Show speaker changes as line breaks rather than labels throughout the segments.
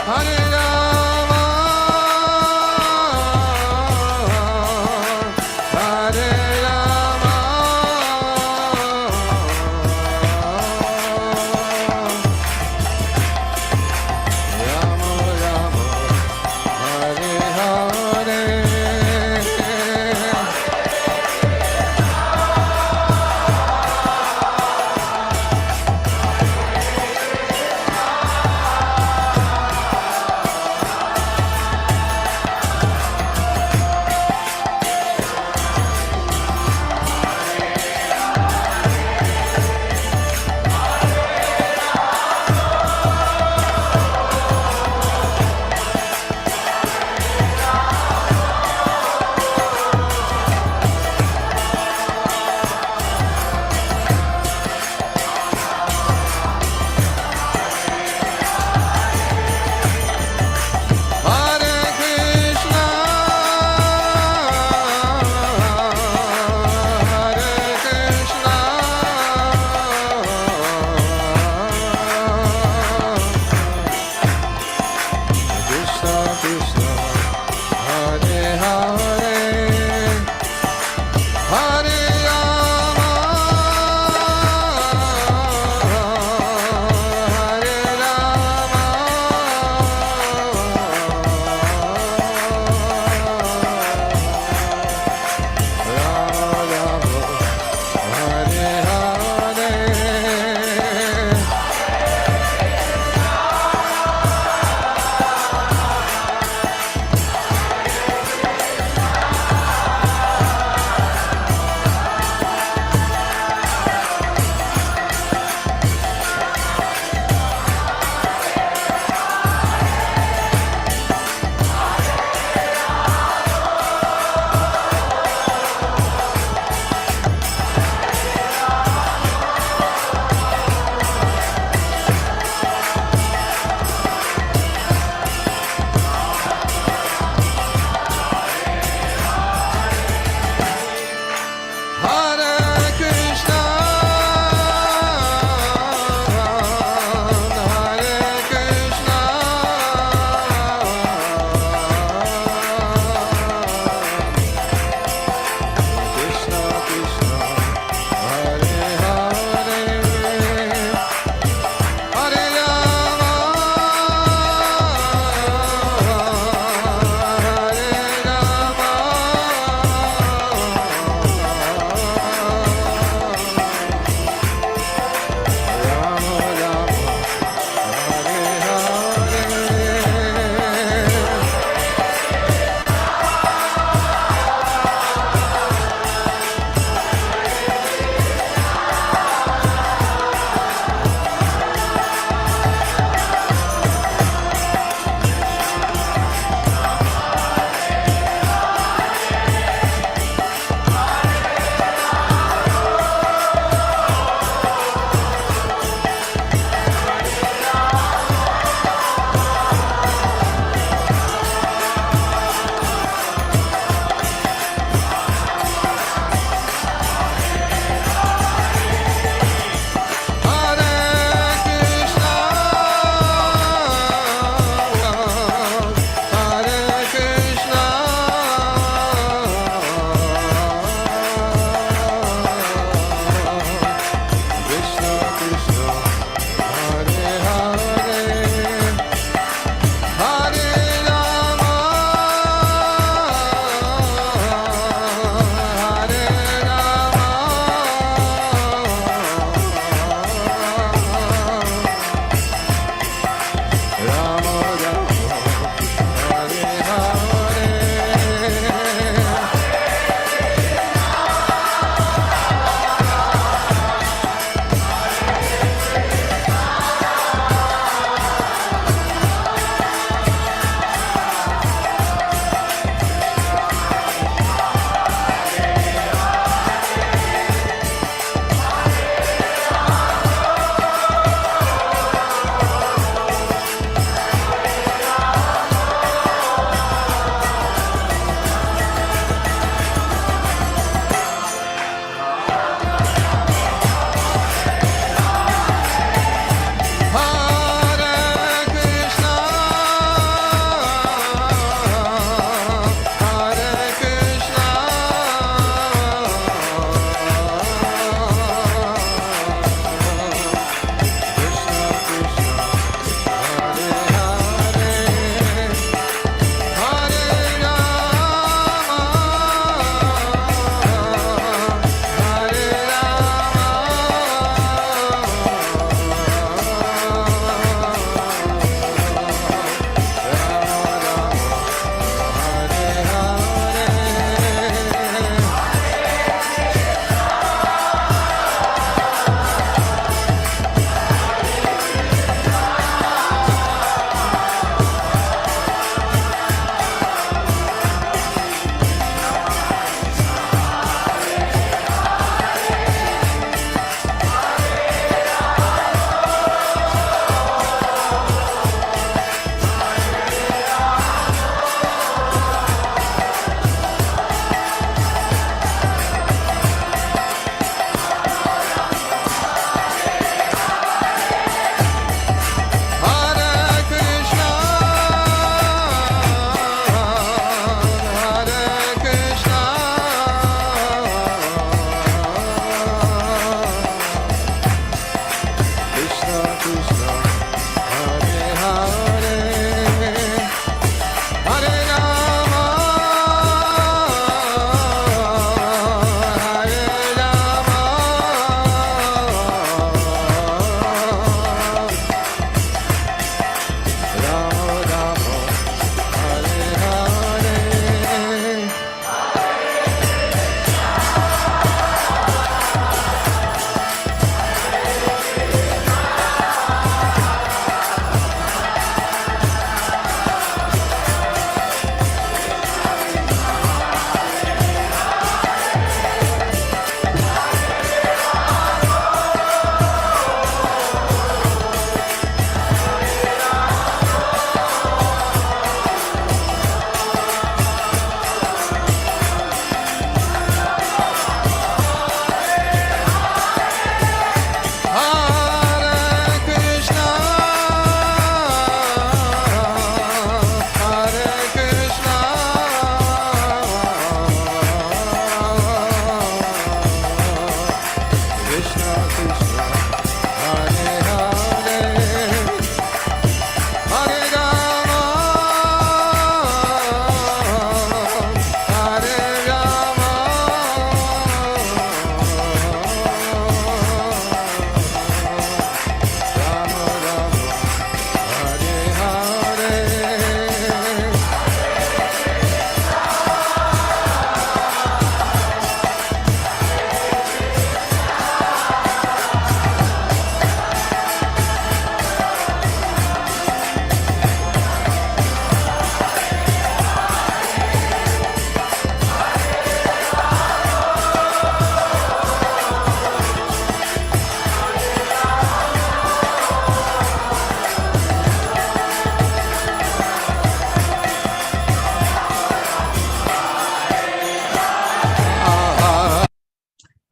Hare Rama, Hare Rama, Rama Rama, Hare Hare.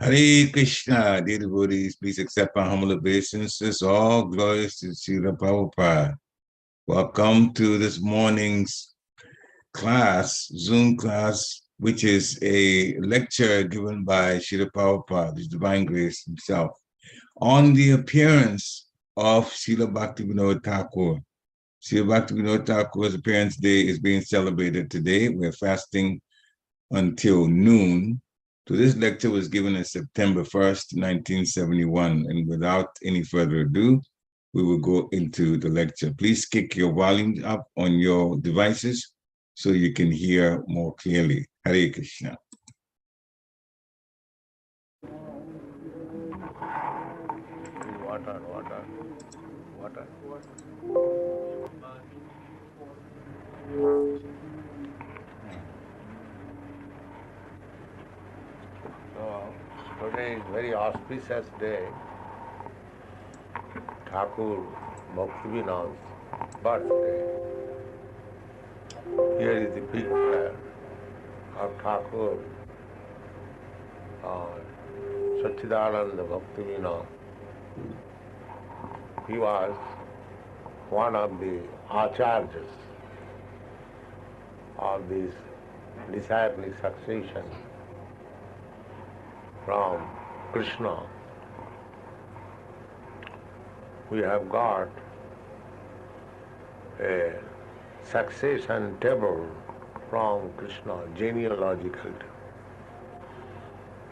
Hare Krishna, dear devotees, please accept my humble obeisances. All glories to Srila Prabhupada. Welcome to this morning's class, Zoom class, which is a lecture given by Srila Prabhupada, His Divine Grace himself, on the appearance of Srila Bhaktivinoda Thakur. Srila Bhaktivinoda Thakur's appearance day is being celebrated today. We're fasting until noon. So this lecture was given on September 1st, 1971. And without any further ado, we will go into the lecture. Please kick your volume up on your devices so you can hear more clearly. Hare Krishna.
Water. So, today is very auspicious day, Thakur Bhaktivinoda's birthday. Here is the picture of Thakur Satchidananda Bhaktivinoda. He was one of the acharyas of this disciplic succession from Krishna. We have got a succession table from Krishna, genealogical table.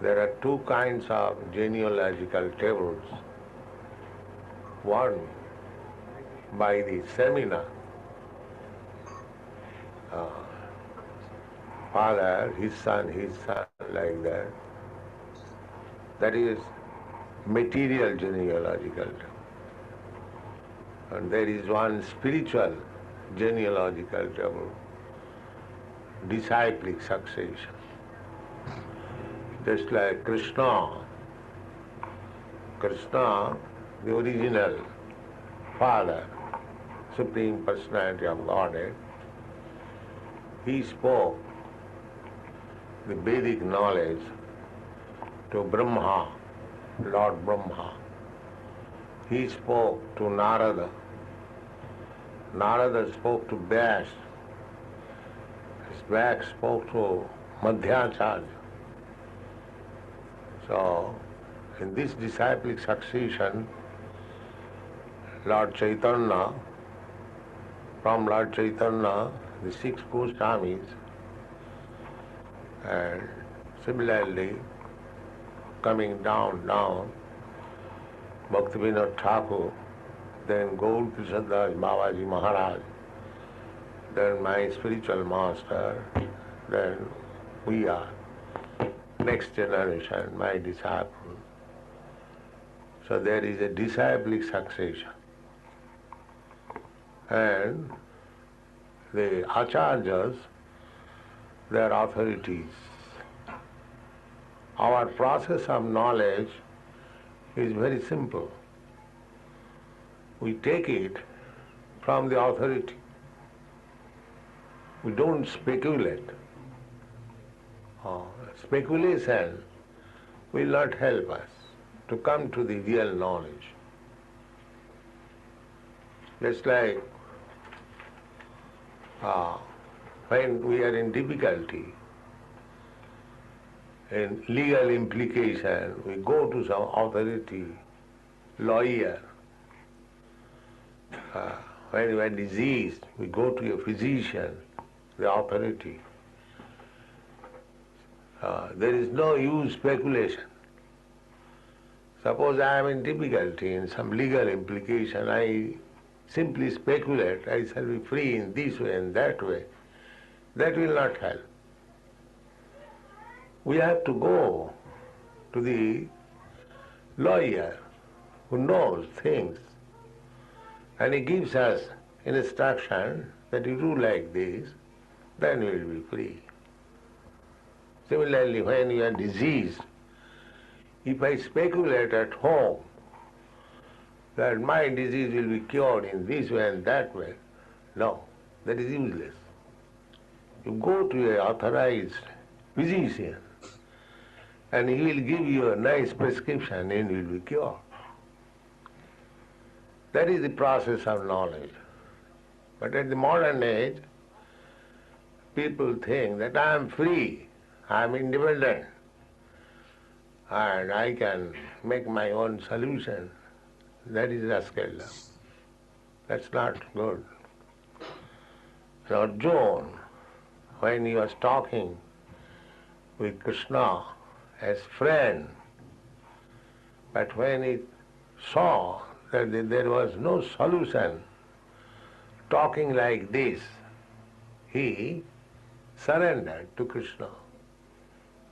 There are two kinds of genealogical tables. One by the seminar, father, his son, like that. That is material genealogical table. And there is one spiritual genealogical table, disciplic succession. Just like Krishna, the original Father, Supreme Personality of Godhead, he spoke the Vedic knowledge to Brahma, Lord Brahma. He spoke to Narada. Narada spoke to Vyas. Vyas spoke to Madhyacharya. So, in this disciplic succession, Lord Chaitanya, from Lord Chaitanya, the six Goswamis, and similarly, coming down, Bhaktivinoda Thakur, then Gaur Krishnadas Babaji Maharaj, then my spiritual master, then we are next generation, my disciple. So there is a disciplic succession. And the acharyas, they are authorities. Our process of knowledge is very simple. We take it from the authority. We don't speculate. Speculation will not help us to come to the real knowledge. Just like when we are in difficulty, in legal implication, we go to some authority, lawyer. When we are diseased, we go to a physician, the authority. There is no use speculation. Suppose I am in difficulty in some legal implication, I simply speculate, I shall be free in this way and that way. That will not help. We have to go to the lawyer who knows things, and he gives us an instruction that you do like this, then you will be free. Similarly, when you are diseased, if I speculate at home that my disease will be cured in this way and that way, no, that is useless. You go to an authorized physician and he will give you a nice prescription and you will be cured. That is the process of knowledge. But at the modern age, people think that I am free, I am independent, and I can make my own solution. That is rascaldom. That's not good. So Arjuna, when he was talking with Krishna as friend, but when he saw that there was no solution, talking like this, he surrendered to Krishna.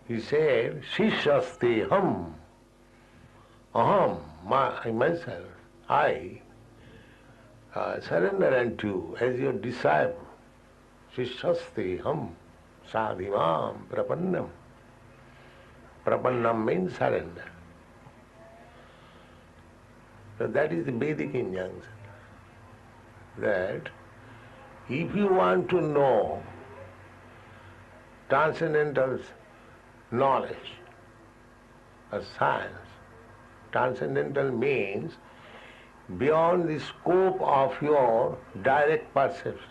He said, Shishasti ham, aham, myself, I surrender unto you as your disciple. Shishasti ham, sadhimam, prapannam. Prapannam means surrender. So that is the Vedic injunction, that if you want to know transcendental knowledge or science, transcendental means beyond the scope of your direct perception.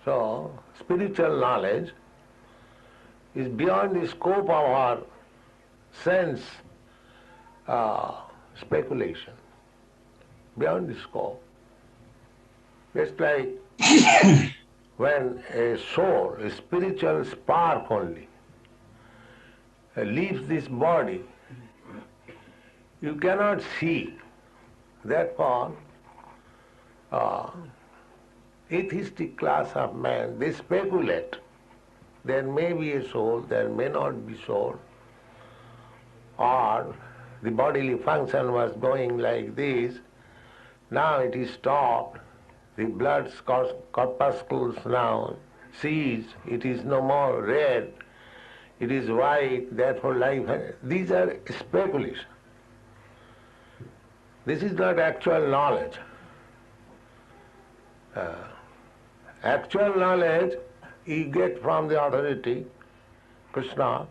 So, spiritual knowledge is beyond the scope of our sense speculation, beyond the scope. Just like when a soul, a spiritual spark only, leaves this body, you cannot see. Therefore, atheistic class of man, they speculate. There may be a soul, there may not be soul, or the bodily function was going like this, now it is stopped, the blood corpuscles now cease, it is no more red, it is white, therefore life. These are speculation. This is not actual knowledge. Actual knowledge you get from the authority, Krishna.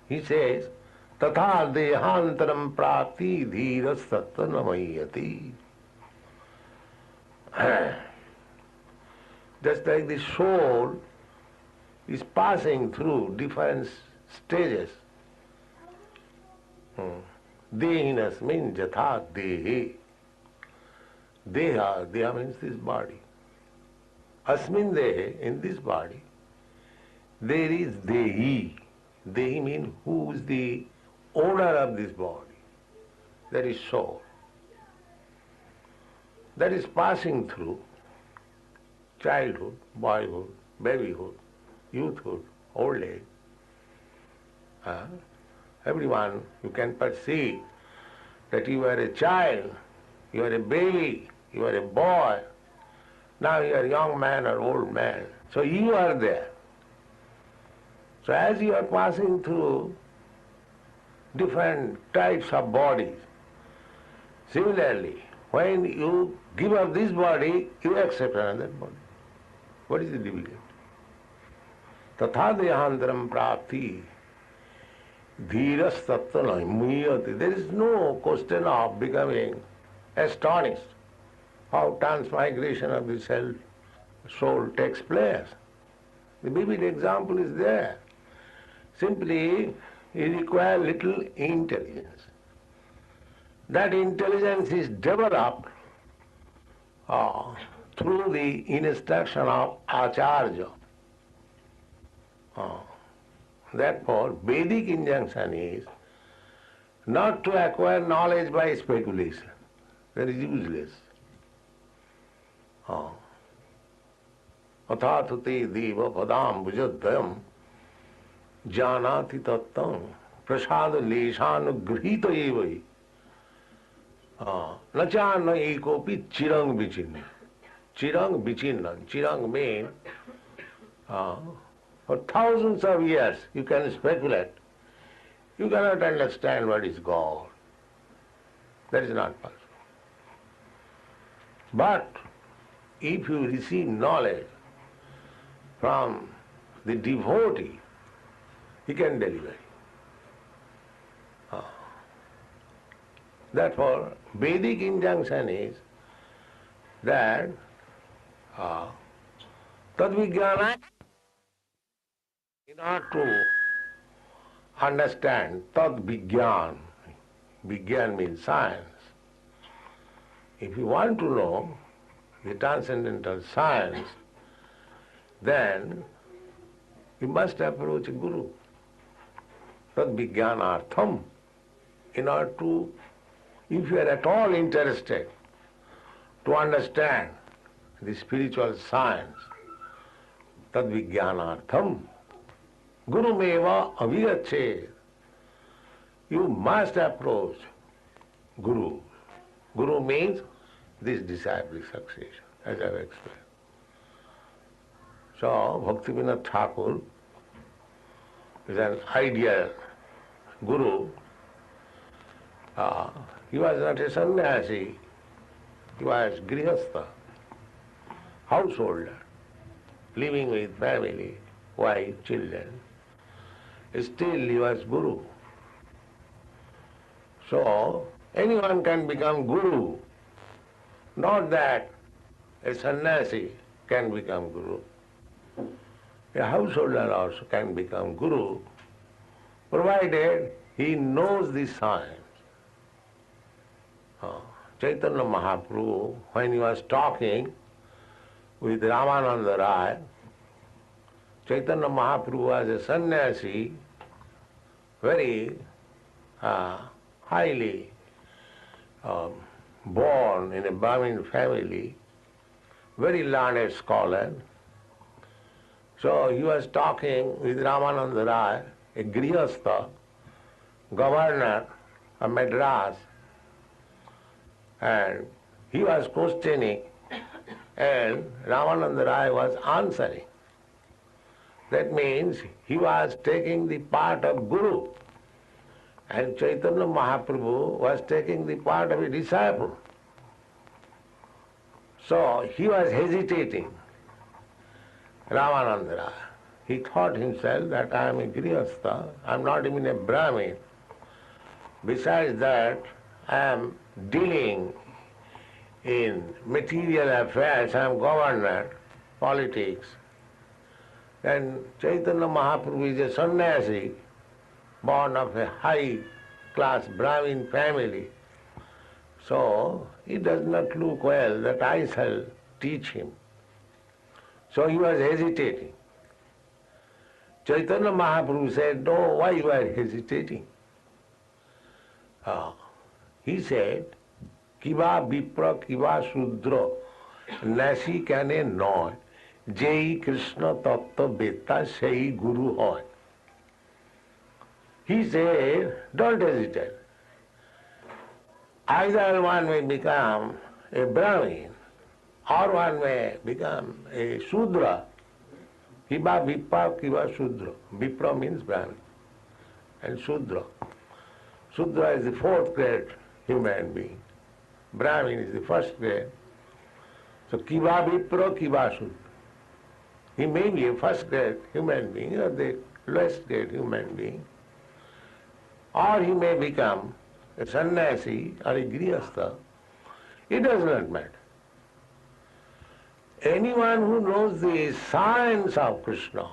He says, Tatha dehantaram prati dhiras tattva namayati. Just like the soul is passing through different stages. Dehinas means jatha dehi. Deha means this body. Asmin dehe, in this body, there is dehi. Dehi means who is the owner of this body. That is soul. That is passing through childhood, boyhood, babyhood, youthhood, old age. Everyone, you can perceive that you are a child, you are a baby, you are a boy, now you are a young man or old man. So you are there. So as you are passing through different types of bodies, similarly, when you give up this body, you accept another body. What is the difficulty? Tatha dehantaram prapti dhiras tattva muyati. There is no question of becoming astonished how transmigration of the self soul takes place. The vivid example is there. Simply, you require little intelligence. That intelligence is developed through the instruction of Acharya. Therefore, Vedic injunction is not to acquire knowledge by speculation. That is useless. Athatute deva padam bhujadayam janati tattam prasada leshanugrhita evai nachana ekopi chirang vichinna. Chirang vichinna. Chirang means for thousands of years you can speculate. You cannot understand what is God. That is not possible. But if you receive knowledge from the devotee, he can deliver. Therefore, Vedic injunction is that Tadvijnana, in order to understand Tad Vigyan means science. If you want to know the transcendental science, then you must approach a Guru. Tad Vijnanartham. In order to, if you are at all interested to understand the spiritual science, Tad Vijnanartham, Guru meva avigachet. You must approach Guru. Guru means this disciplic succession, as I have explained. So, Bhaktivinoda Thakur is an ideal Guru. He was not a sannyasi, he was grihastha, householder, living with family, wife, children. Still he was Guru. So, anyone can become Guru, not that a sannyasi can become Guru. A householder also can become Guru, provided he knows the science. Chaitanya Mahaprabhu, when he was talking with Ramananda Rai, Chaitanya Mahaprabhu was a sannyasi, very highly born in a Brahmin family, very learned scholar. So he was talking with Ramananda Rai, a grihastha, governor of Madras, and he was questioning and Ramananda Rai was answering. That means he was taking the part of Guru and Chaitanya Mahaprabhu was taking the part of a disciple. So he was hesitating, Ramananda Rai. He thought himself that I am a grihastha, I am not even a Brahmin. Besides that, I am dealing in material affairs, I am governor, politics. And Chaitanya Mahaprabhu is a sannyasi, born of a high-class Brahmin family. So it does not look well that I shall teach him. So he was hesitating. Chaitanya Mahaprabhu said, no, why you are hesitating? He said, Kiva Vipra Kiva Sudra Nasi Kane Noy Jai Krishna Tattva Beta Sei Guru Hoy. He said, don't hesitate. Either one may become a Brahmin or one may become a Sudra. Kiva Vipra Kiva Sudra. Vipra means Brahmin and Sudra. Sudra is the fourth grade human being. Brahmin is the first grade. So Kiva Vipra, Kiva Sudra. He may be a first grade human being or the lowest grade human being. Or he may become a sannyasi or a grihastha. It does not matter. Anyone who knows the science of Krishna,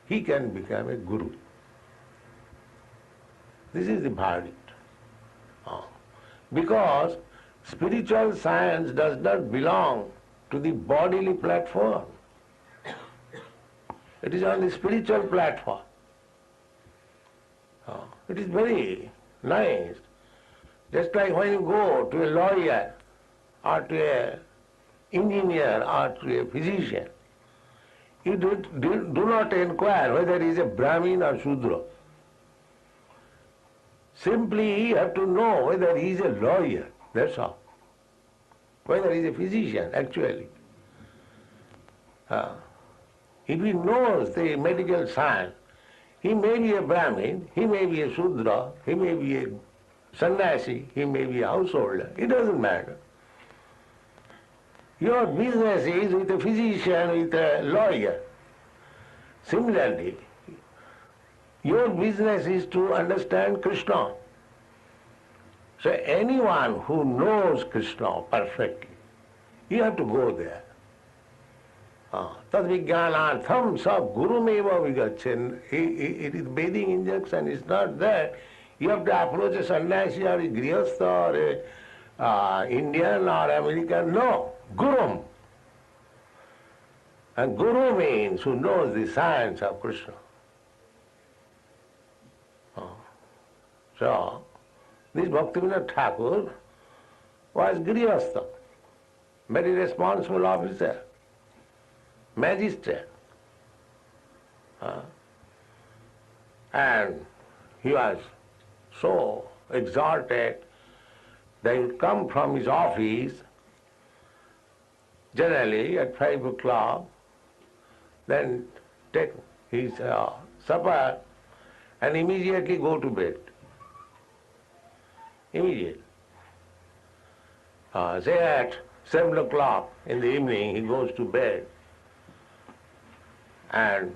he can become a guru. This is the verdict. Because spiritual science does not belong to the bodily platform. It is on the spiritual platform. It is very nice. Just like when you go to a lawyer or to an engineer or to a physician, you do not inquire whether he is a Brahmin or Shudra. Simply you have to know whether he is a lawyer, that's all. Whether he is a physician, actually. If he knows the medical science, he may be a Brahmin, he may be a Shudra, he may be a sannyasi, he may be a householder. It doesn't matter. Your business is with a physician, with a lawyer. Similarly, Your business is to understand Krishna. So anyone who knows Krishna perfectly, you have to go there. Tad vijnanartham sa gurumeva vigacchen. It is bathing injection, it's not there. You have to approach a sannyasi or a grihastha or a Indian or American. No, gurum. And guru means who knows the science of Krishna. So, this Bhaktivinoda Thakur was grihastha, very responsible officer, magistrate. And he was so exalted that he would come from his office generally at 5 o'clock, then take his supper and immediately go to bed. Immediately. Say at 7 o'clock in the evening he goes to bed and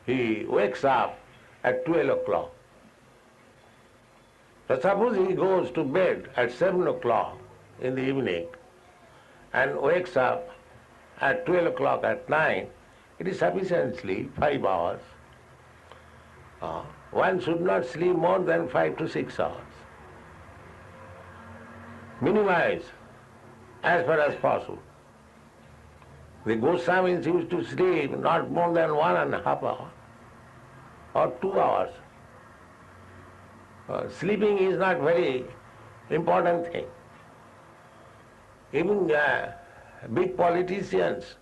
he wakes up at 12 o'clock. So suppose he goes to bed at 7 o'clock in the evening and wakes up at 12 o'clock at night, it is sufficient sleep, 5 hours. One should not sleep more than 5 to 6 hours. Minimize as far as possible. The Goswamis used to sleep not more than 1.5 hours or 2 hours. Sleeping is not very important thing. Even big politicians,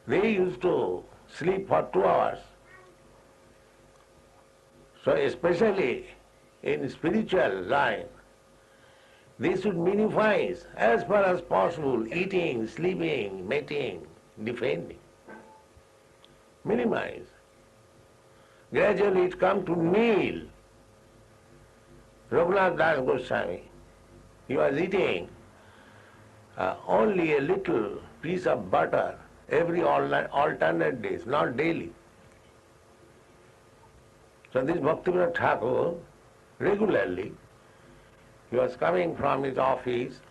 they used to sleep for 2 hours. So especially in spiritual line, they should minimize as far as possible eating, sleeping, mating, defending. Minimize. Gradually it comes to nil. Raghunath Das Goswami, he was eating only a little piece of butter every alternate days, not daily. So this Bhaktivinoda Thakur, regularly, he was coming from his office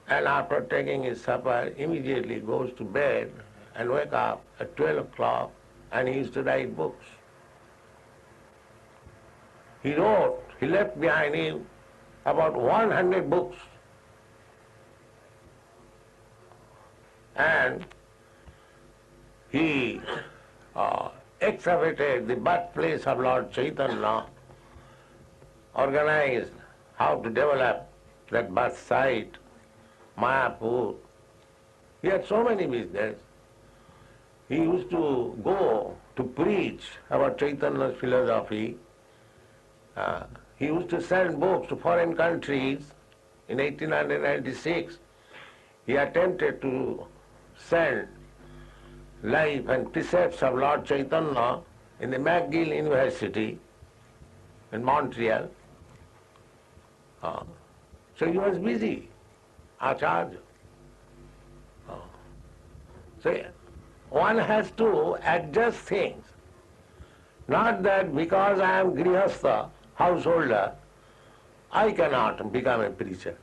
and after taking his supper, immediately goes to bed and wake up at 12 o'clock and he used to write books. He left behind him about 100 books. And he excavated the birthplace of Lord Chaitanya, organized how to develop that birth site, Mayapur. He had so many business. He used to go to preach about Chaitanya's philosophy. He used to send books to foreign countries. In 1896, he attempted to send Life and Precepts of Lord Chaitanya in the McGill University in Montreal. So he was busy, Acharya. So one has to adjust things. Not that because I am grihastha, householder, I cannot become a preacher.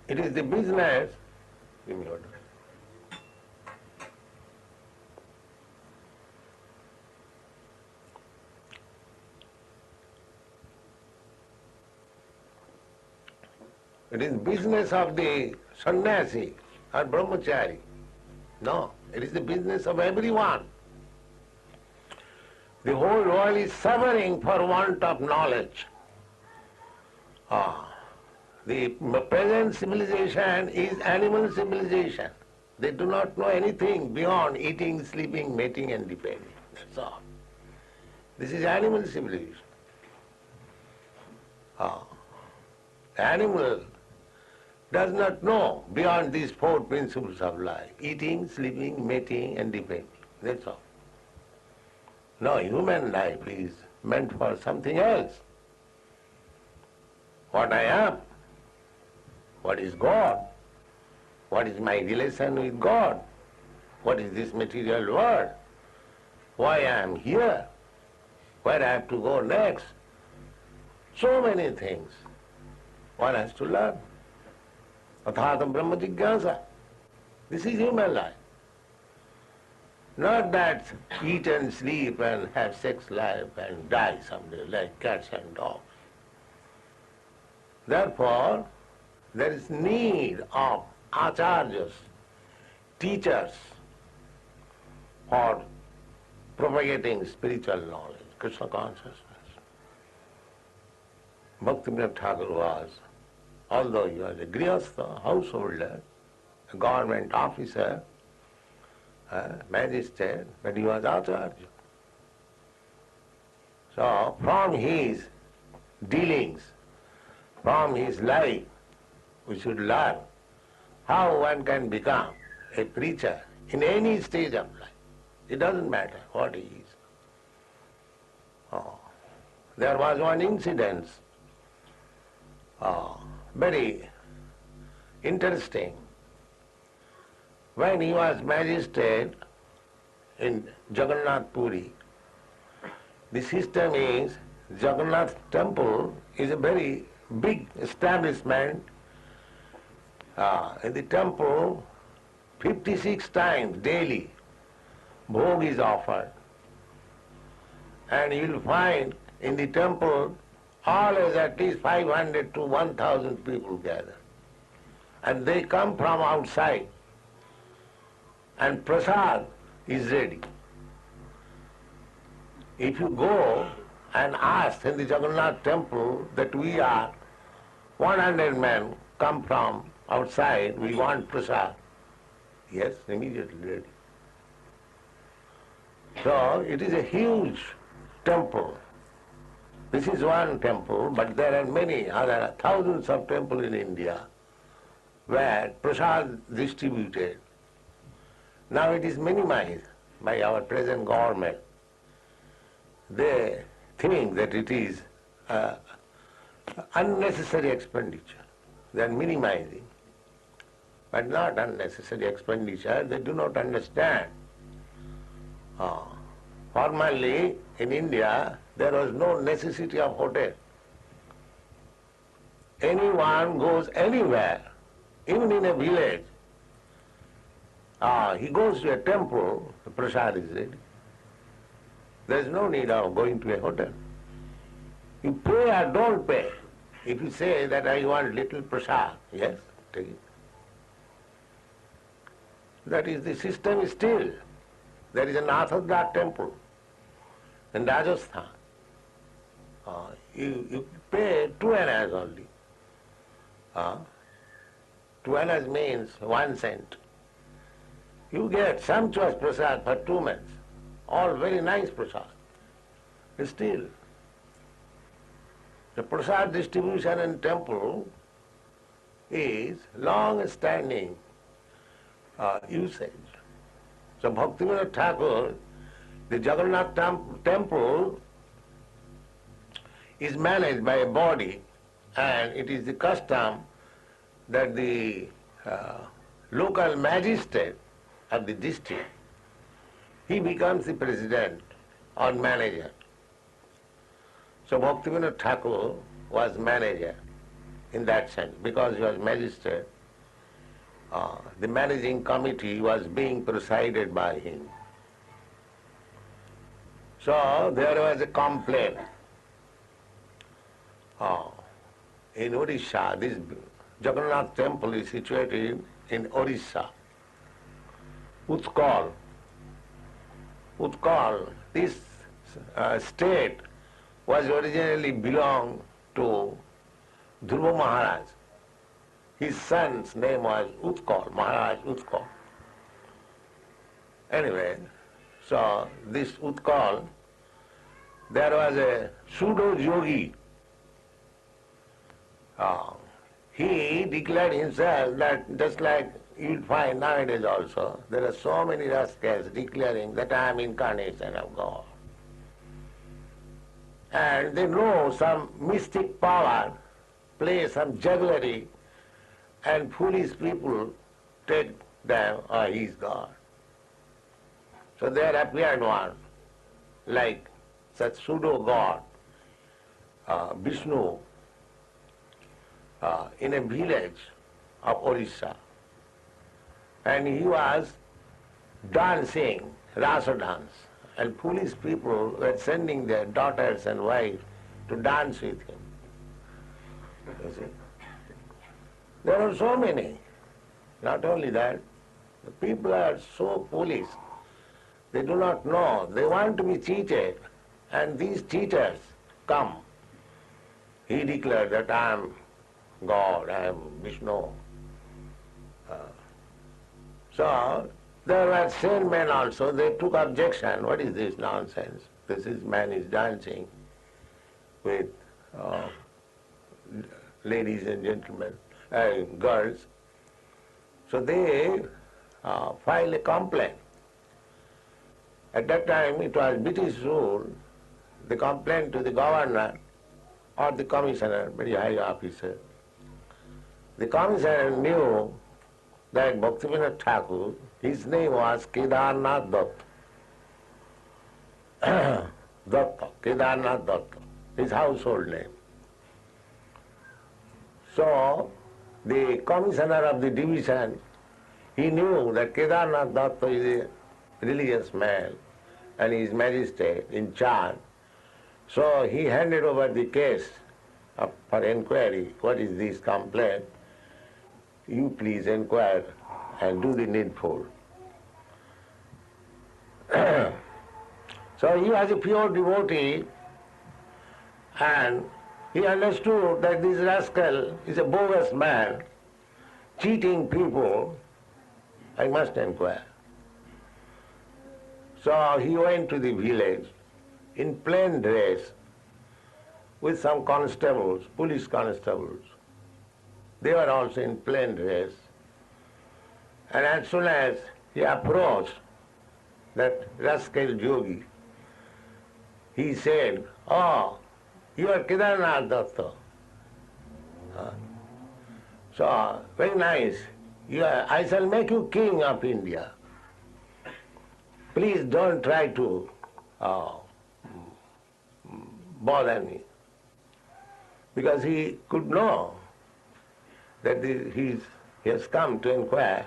It is the business. Give me water. It is business of the sannyasi or brahmachari. No, it is the business of everyone. The whole world is suffering for want of knowledge. The present civilization is animal civilization. They do not know anything beyond eating, sleeping, mating and depending. That's all. This is animal civilization. The animal does not know beyond these 4 principles of life: eating, sleeping, mating and depending. That's all. No, human life is meant for something else. What I am, what is God, what is my relation with God, what is this material world, why I am here, where I have to go next. So many things one has to learn. Athata Brahma Jigyasa. This is human life. Not that eat and sleep and have sex life and die someday like cats and dogs. Therefore, there is need of acharyas, teachers, for propagating spiritual knowledge, Krishna consciousness. Bhaktivinoda Thakur was, although he was a grihastha, householder, a government officer, magistrate, but he was acharya. So from his dealings, from his life, we should learn how one can become a preacher in any stage of life. It doesn't matter what he is. There was one incident, very interesting. When he was magistrate in Jagannath Puri, the system is Jagannath temple is a very big establishment. In the temple, 56 times daily, bhog is offered. And you'll find in the temple always at least 500 to 1,000 people gather. And they come from outside. And prasad is ready. If you go and ask in the Jagannath temple that we are 100 men come from outside, we want prasad. Yes, immediately ready. So it is a huge temple. This is one temple, but there are many other thousands of temples in India where prasad distributed. Now it is minimized by our present government. They think that it is unnecessary expenditure. They are minimizing, but not unnecessary expenditure. They do not understand. Formerly in India, there was no necessity of hotel. Anyone goes anywhere, even in a village, he goes to a temple, the prasad is ready. There is no need of going to a hotel. You pay or don't pay. If you say that I want little prasad, yes, take it. That is the system still. There is an Nathadra temple in Rajasthan. You pay 2 annas only. 2 annas means 1 cent. You get sumptuous prasad for 2 months. All very nice prasad. Still, the prasad distribution in temple is long-standing usage. So Bhaktivinoda Thakur, the Jagannath temple is managed by a body, and it is the custom that the local magistrate of the district, he becomes the president or manager. So Bhaktivinoda Thakur was manager in that sense, because he was magistrate. The managing committee was being presided by him. So there was a complaint. In Odisha, this Jagannath temple is situated in Odisha. Utkal, this state was originally belonged to Dhruva Maharaj. His son's name was Utkal, Maharaj Utkal. Anyway, so this Utkal, there was a pseudo-yogi. He declared himself that just like you'll find nowadays also, there are so many rascals declaring that I am incarnation of God. And they know some mystic power, play some jugglery, and foolish people take them, he is God. So there appeared one, like such pseudo-god, Vishnu, in a village of Orissa. And he was dancing, rasa dance. And foolish people were sending their daughters and wives to dance with him. You see? There are so many. Not only that, the people are so foolish. They do not know. They want to be cheated. And these cheaters come. He declared that I am God, I am Vishnu. So there were sane men also. They took objection. What is this nonsense? Man is dancing with ladies and gentlemen, girls. So they filed a complaint. At that time it was British rule. They complained to the governor or the commissioner, very high officer. The commissioner knew that Bhaktivinoda Thakur, his name was Kedarnath Datta. Datta, Kedarnath Datta, his household name. So the commissioner of the division, he knew that Kedarnath Datta is a religious man and he is magistrate in charge. So he handed over the case for inquiry. What is this complaint? You please inquire and do the needful. So he was a pure devotee and he understood that this rascal is a bogus man, cheating people. I must inquire. So he went to the village in plain dress with some constables, police constables. They were also in plain dress. And as soon as he approached that rascal yogi, he said, "Oh, you are Kedarnath Datta. So, very nice. I shall make you king of India. Please don't try to bother me." Because he could know that he has come to inquire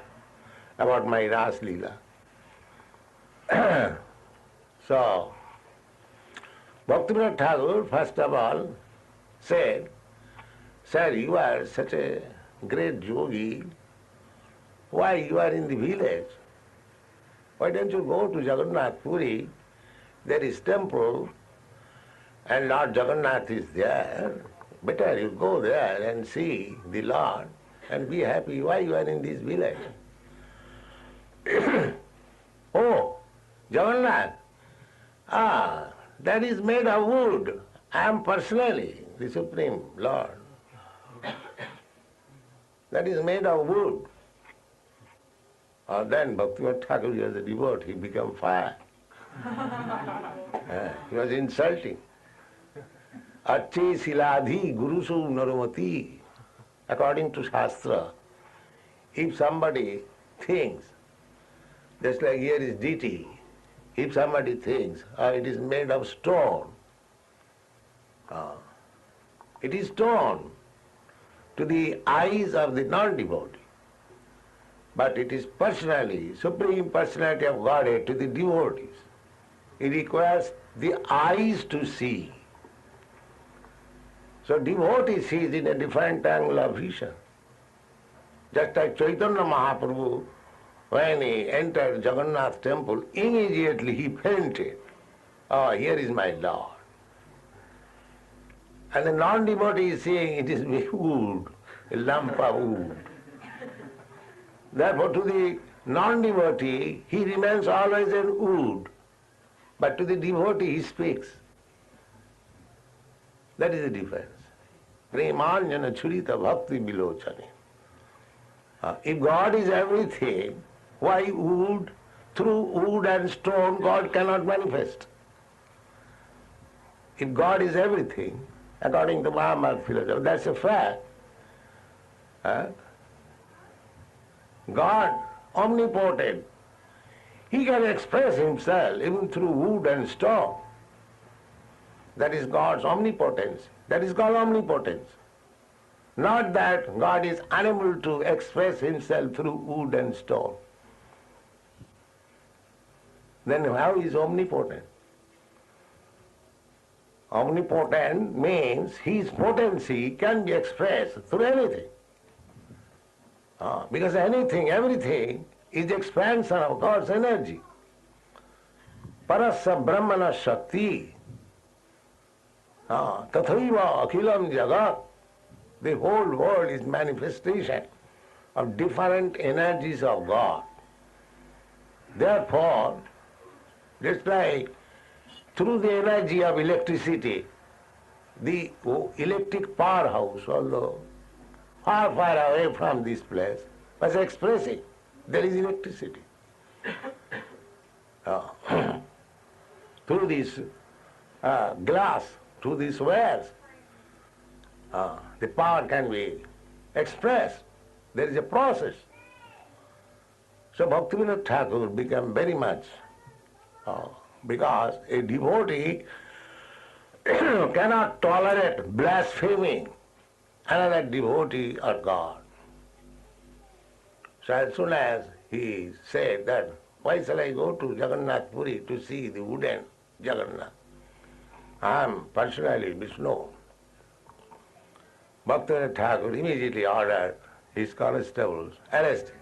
about my Ras Leela. So, Bhaktivinoda Thakur, first of all, said, "Sir, you are such a great yogi. Why you are in the village? Why don't you go to Jagannath Puri? There is temple and Lord Jagannath is there. Better you go there and see the Lord and be happy. Why you are in this village?" "Oh, Jagannath, that is made of wood. I am personally the Supreme Lord. That is made of wood." Then Bhaktivinoda Thakur was a devotee, he became fire. He was insulting. "Ache siladhi gurusu narumati." According to Shastra, if somebody thinks, just like here is deity, if somebody thinks it is made of stone, it is stone to the eyes of the non-devotee. But it is personally, Supreme Personality of Godhead to the devotees. It requires the eyes to see. So devotee sees in a different angle of vision. Just like Chaitanya Mahaprabhu, when he entered Jagannath temple, immediately he fainted. "Oh, here is my Lord." And the non-devotee is saying it is wood, a lump of wood. Therefore to the non-devotee, he remains always in wood. But to the devotee, he speaks. That is the difference. Premanjana churita bhakti bilochane. If God is everything, why wood? Through wood and stone, God cannot manifest. If God is everything, according to Mahamad philosophy, that's a fact. God, omnipotent, he can express himself even through wood and stone. That is God's omnipotence. That is called omnipotence. Not that God is unable to express himself through wood and stone. Then how is omnipotent? Omnipotent means his potency can be expressed through anything. Because anything, everything is expansion of God's energy. Parasya Brahmana Shakti. Tathaiva Akhilam Jagat. The whole world is manifestation of different energies of God. Therefore, just like through the energy of electricity, the electric powerhouse, although far, far away from this place, was expressing there is electricity. Through this glass, through these wares, the power can be expressed. There is a process. So Bhaktivinoda Thakur became very much, because a devotee cannot tolerate blaspheming another devotee or God. So as soon as he said that, why shall I go to Jagannath Puri to see the wooden Jagannath? I am personally Vishnu. Bhaktivinoda Thakur immediately ordered his constables, arrest him.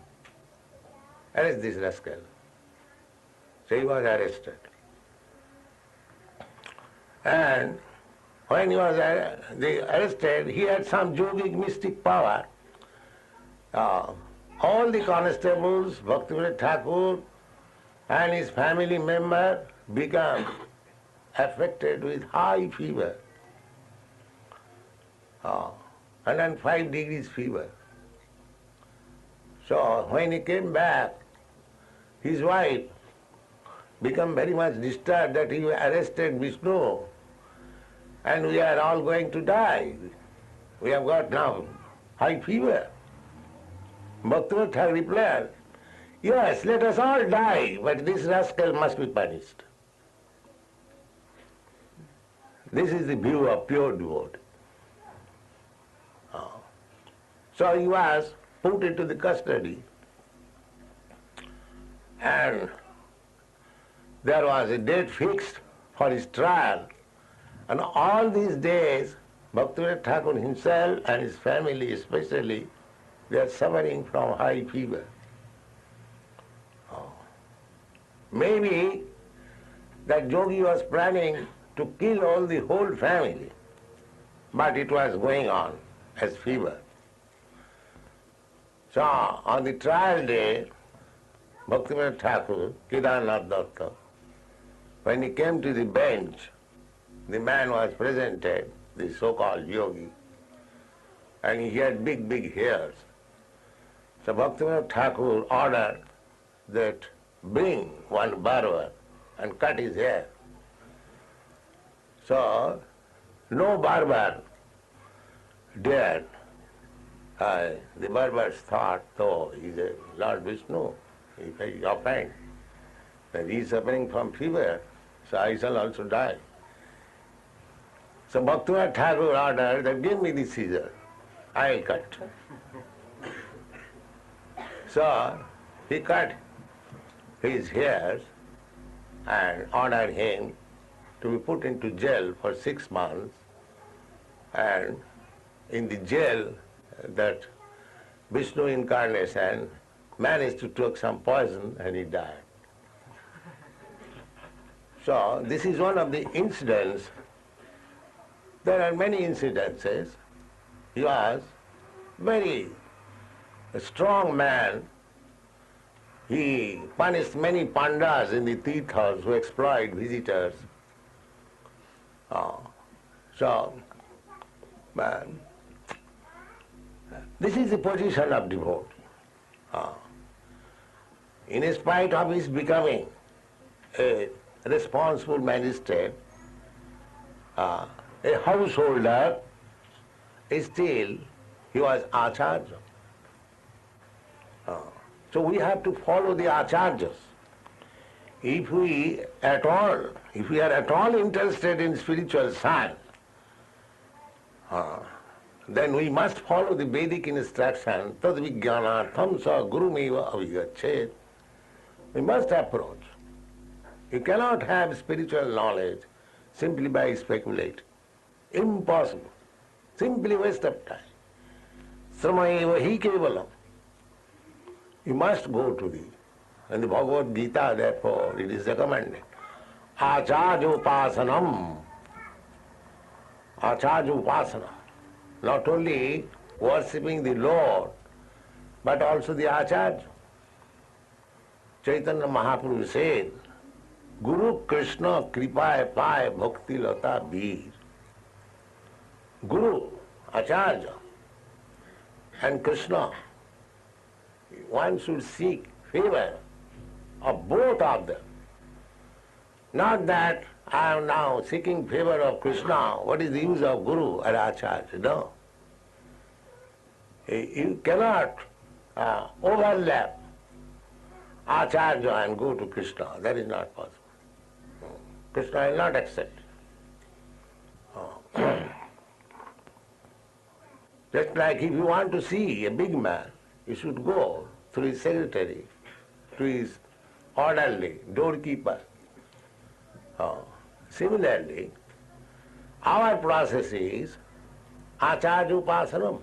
Arrest this rascal. So he was arrested. And when he was arrested, he had some yogic mystic power. All the constables, Bhaktivinoda Thakur and his family member became affected with high fever. 105 degrees fever. So when he came back, his wife became very much disturbed that he arrested Vishnu and we are all going to die. We have got now high fever. Bhaktivinoda Thakur replied, yes, let us all die, but this rascal must be punished. This is the view of pure devotee. So he was put into the custody, and there was a date fixed for his trial. And all these days, Bhaktivinoda Thakur himself and his family especially, they are suffering from high fever. Maybe that yogi was planning to kill all the whole family, but it was going on as fever. So on the trial day, Bhaktivinoda Thakur, Kedarnath Datta, when he came to the bench, the man was presented, the so-called yogi, and he had big, big hairs. So Bhaktivinoda Thakur ordered that bring one barber and cut his hair. So no barber dared. The barbers thought, though he is a Lord Vishnu, if I offend, that he is suffering from fever, so I shall also die. So Bhaktivinoda Thakur ordered that give me the scissor, I will cut. So he cut his hairs and ordered him to be put into jail for 6 months, and in the jail that Vishnu incarnation managed to take some poison and he died. So this is one of the incidents. There are many incidences. He was very a strong man. He punished many pandas in the tirthas who exploit visitors. This is the position of devotee. In spite of his becoming a responsible magistrate, a householder, still he was acharya. So we have to follow the acharyas. If we are at all interested in spiritual science, then we must follow the Vedic instruction, tad vijnanartham sa gurumeva avigachet. We must approach. You cannot have spiritual knowledge simply by speculating. Impossible. Simply waste of time. Sramaeva hi kevalam. You must go to the, in the Bhagavad Gita, therefore, it is recommended. Acharyopasanam. Acharyopasanam. Not only worshipping the Lord, but also the Acharya. Chaitanya Mahaprabhu said, Guru Krishna kripaya paya bhakti lata veer. Guru, Acharya, and Krishna, one should seek favor of both of them. Not that I am now seeking favor of Krishna, what is the use of Guru or Acharya? No. You cannot overlap Acharya and go to Krishna. That is not possible. Krishna will not accept. Just like if you want to see a big man, you should go through his secretary, to his orderly, doorkeeper. Similarly, our process is Acharya Upasanam.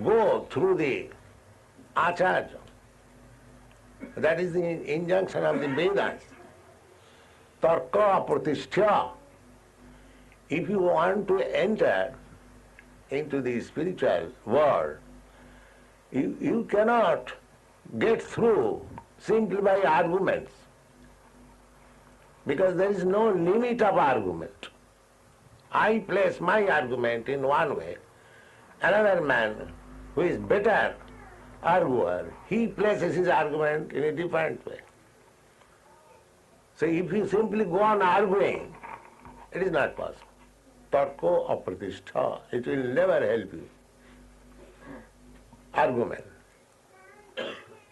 Go through the Acharya. That is the injunction of the Vedas. Tarka pratishtha. If you want to enter into the spiritual world, you cannot get through simply by arguments, because there is no limit of argument. I place my argument in one way, another man who is better arguer, he places his argument in a different way. So if you simply go on arguing, it is not possible. Tarko apratishtha, it will never help you. Argument.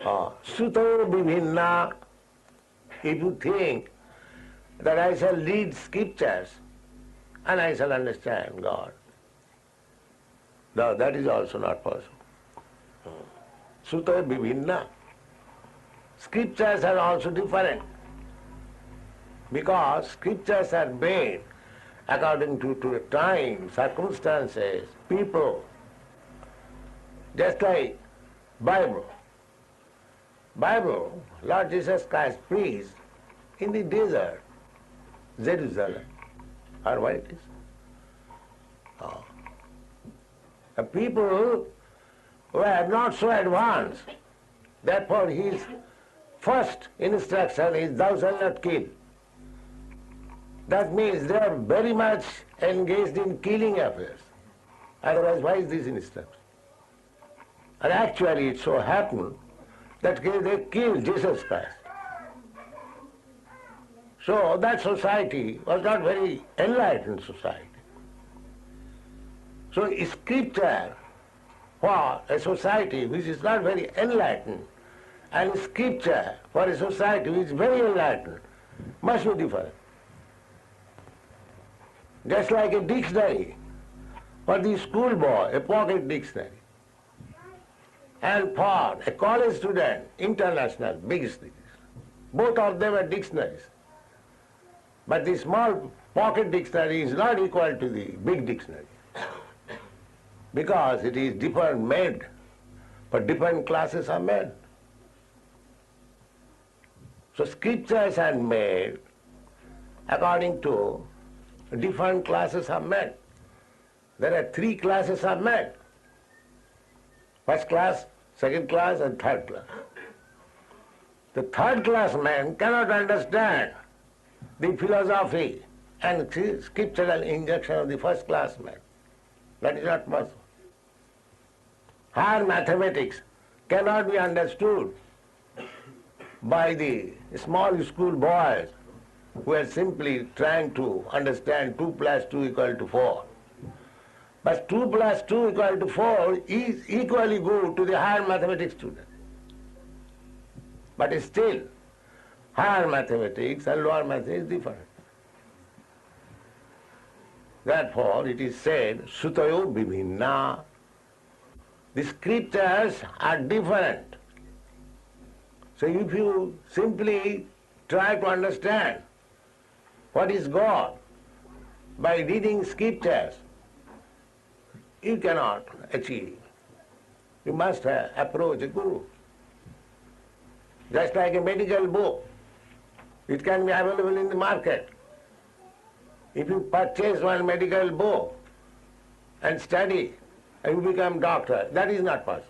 Suto bibhinna, if you think that I shall read scriptures and I shall understand God, no, that is also not possible. Suto bibhinna. Scriptures are also different, because scriptures are made according to time, circumstances, people. Just like Bible. Bible, Lord Jesus Christ preached in the desert, Jerusalem, or what it is. The people were not so advanced. Therefore his first instruction is, thou shalt not kill. That means they are very much engaged in killing affairs. Otherwise, why is this instruction? And actually it so happened that they killed Jesus Christ. So that society was not very enlightened society. So scripture for a society which is not very enlightened and scripture for a society which is very enlightened must be different. Just like a dictionary for the schoolboy, a pocket dictionary, and for a college student, international, big dictionary. Both of them are dictionaries. But the small pocket dictionary is not equal to the big dictionary, because it is different made, for different classes are made. So scriptures are made according to different classes are made. There are 3 classes are made. First class, second class, and third class. The third class man cannot understand the philosophy and scriptural injunction of the first class man. That is not possible. Higher mathematics cannot be understood by the small school boys who are simply trying to understand 2 plus 2 equal to 4. But 2 plus 2 equal to 4 is equally good to the higher mathematics student. But still, higher mathematics and lower mathematics different. Therefore, it is said, Sutayo Bibhinna. The scriptures are different. So if you simply try to understand what is God by reading scriptures, you cannot achieve. You must approach a guru. Just like a medical book, it can be available in the market. If you purchase one medical book and study, and you become doctor, that is not possible.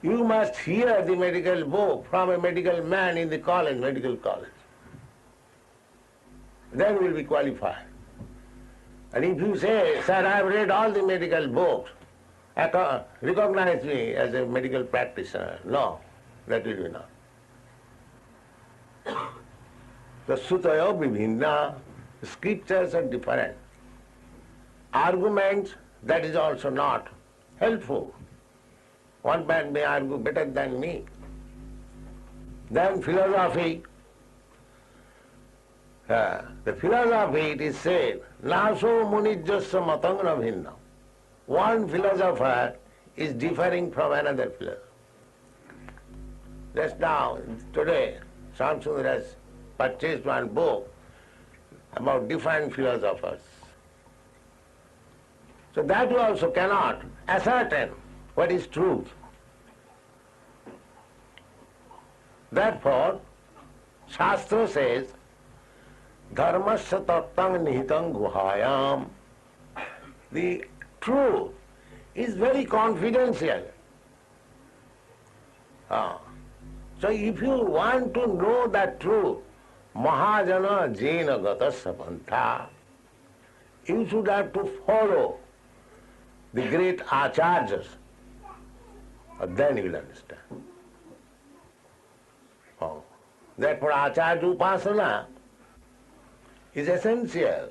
You must hear the medical book from a medical man in the college, medical college. Then you will be qualified. And if you say, sir, I have read all the medical books, recognize me as a medical practitioner. No, that will be not. The Sutayo Bibhinna, scriptures are different. Arguments, that is also not helpful. One man may argue better than me. Then philosophy. The philosophy, it is said, Naso munijjasya matangna bhinna. One philosopher is differing from another philosopher. Just now, today, Samsung has purchased one book about different philosophers. So that you also cannot ascertain what is truth. Therefore, Shastra says, Dharmasya tattang nihitang guhayam. The truth is very confidential. So if you want to know that truth, Mahajana jena gatasya pantha, you should have to follow the great acharyas. Then you will understand. Therefore, acharya upasana is essential.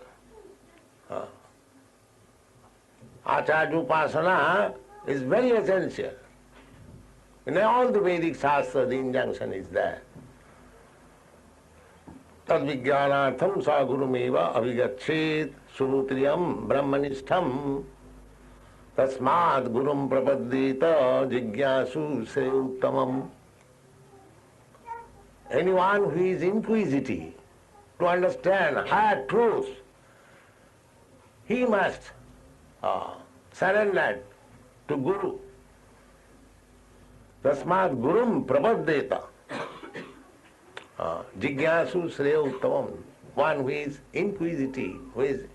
Acharya upasana is very essential. In all the Vedic Shastra, the injunction is there. Tad vijnanatham sa gurumeva avigachet surutriyam brahmanishtham tasmad gurum prapaddita jigyasu se uttamam. Anyone who is inquisitive to understand higher truths, he must surrender to Guru. Tasmad gurum prapaddeta. Jigyasu sreya uttamam. One who is inquisitive, who is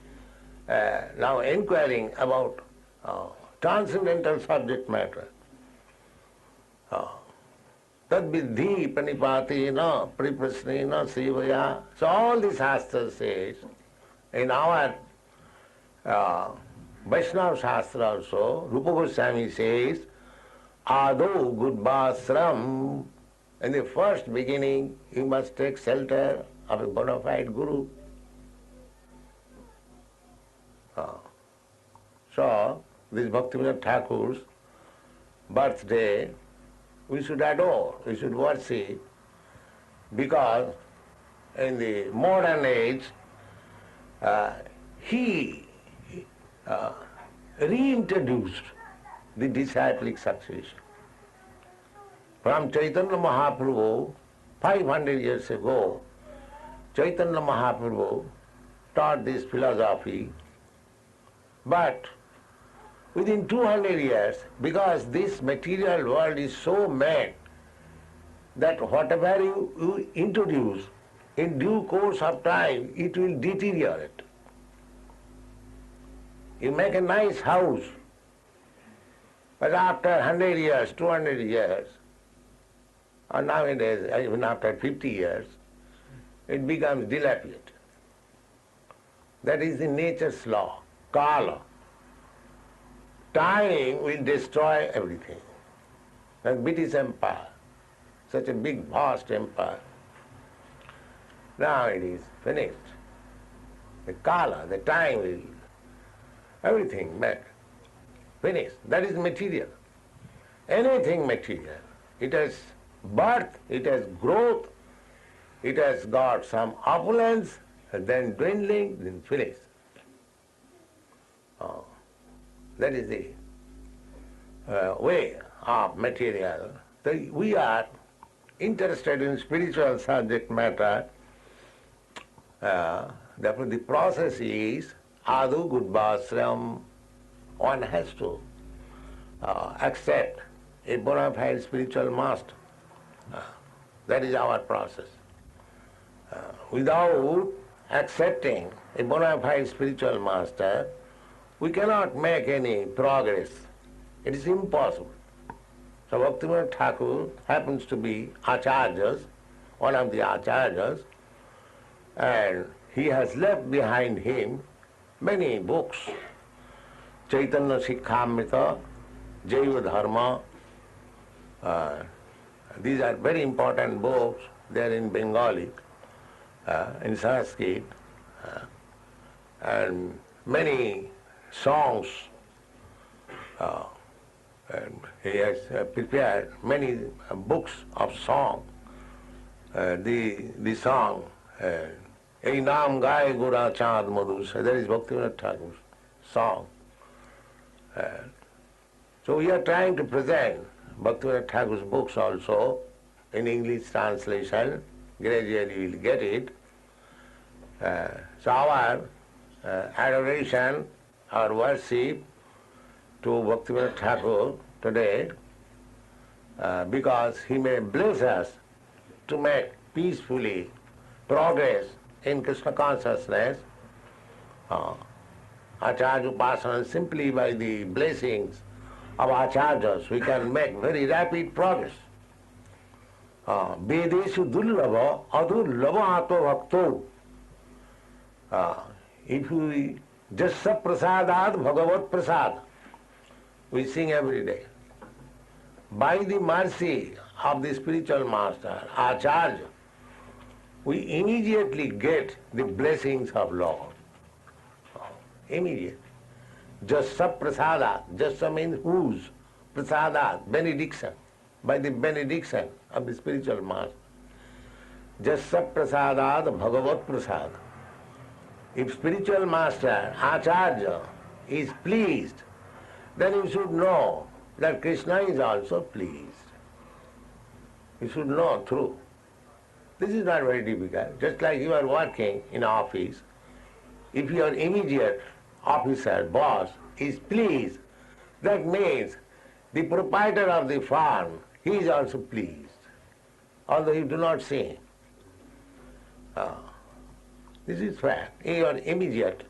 now inquiring about transcendental subject matter. Tad vidhi pranipatena priprasnena sevaya. So all the Shastra says, in our Vaishnava Shastra also, Rupa Goswami says, Ado Gudbasram. In the first beginning, you must take shelter of a bona fide Guru. So, this Bhaktivinoda Thakur's birthday, we should adore, we should worship, because in the modern age, he reintroduced the disciplic succession. From Chaitanya Mahaprabhu, 500 years ago, Chaitanya Mahaprabhu taught this philosophy, but within 200 years, because this material world is so mad that whatever you introduce, in due course of time, it will deteriorate. You make a nice house, but after 100 years, 200 years, or nowadays, even after 50 years, it becomes dilapidated. That is the nature's law, kala. Time will destroy everything. Like British Empire, such a big, vast empire. Now it is finished. The kala, the time will, everything back, finished. That is material. Anything material. It has birth, it has growth, it has got some opulence, then dwindling, then finish. That is the way of material. We are interested in spiritual subject matter. Therefore the process is adu gudbasram. One has to accept a bona fide spiritual master. That is our process. Without accepting a bona fide spiritual master, we cannot make any progress. It is impossible. So Bhaktivinoda Thakur happens to be Acharyas, one of the Acharyas, and he has left behind him many books. Chaitanya Sikhamrita, Jaiva Dharma. These are very important books. They are in Bengali, in Sanskrit, and many songs. And he has prepared many books of song. The song, Ei Naam Gai Gura Chand Madhu, that is Bhaktivinoda Thakur's song. So we are trying to present Bhaktivinoda Thakur's books also in English translation. Gradually we will get it. So our adoration, our worship to Bhaktivinoda Thakur today, because he may bless us to make peacefully progress in Krishna consciousness. Acharya Upasana, simply by the blessings of Acharyas, we can make very rapid progress. Vedeshu dullabha adurlabha atma bhakto. If we just prasadad bhagavat prasad, we sing every day. By the mercy of the spiritual master, Acharya, we immediately get the blessings of Lord. Immediate. Jasa prasada. Jasa means whose? Prasada, benediction. By the benediction of the spiritual master. Jasa prasadad bhagavat prasad. If spiritual master, Acharya, is pleased, then you should know that Krishna is also pleased. You should know through. This is not very difficult. Just like you are working in an office, if your immediate officer, boss, is pleased, that means the proprietor of the farm, he is also pleased, although you do not see him. This is fact. Your immediate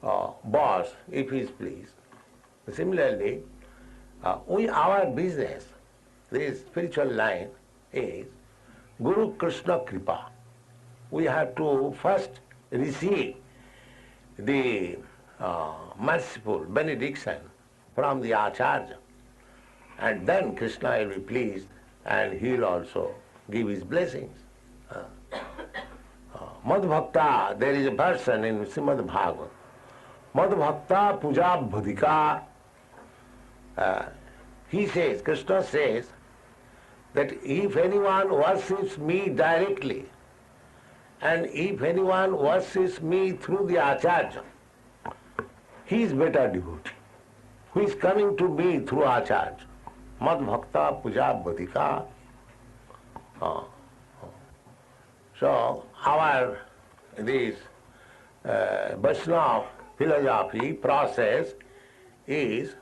boss, if he is pleased. Similarly, our business, this spiritual line, is Guru Krishna Kripa. We have to first receive the merciful benediction from the Acharya, and then Krishna will be pleased and he will also give his blessings. Madhbhakta, there is a version in Srimad Bhagavad. Madhbhakta puja bhadika. He says, Krishna says, that if anyone worships me directly, and if anyone worships me through the Acharya, he is better devotee. Who is coming to me through Acharya? Madhbhakta puja bhadika. So our this Vaishnava philosophy process is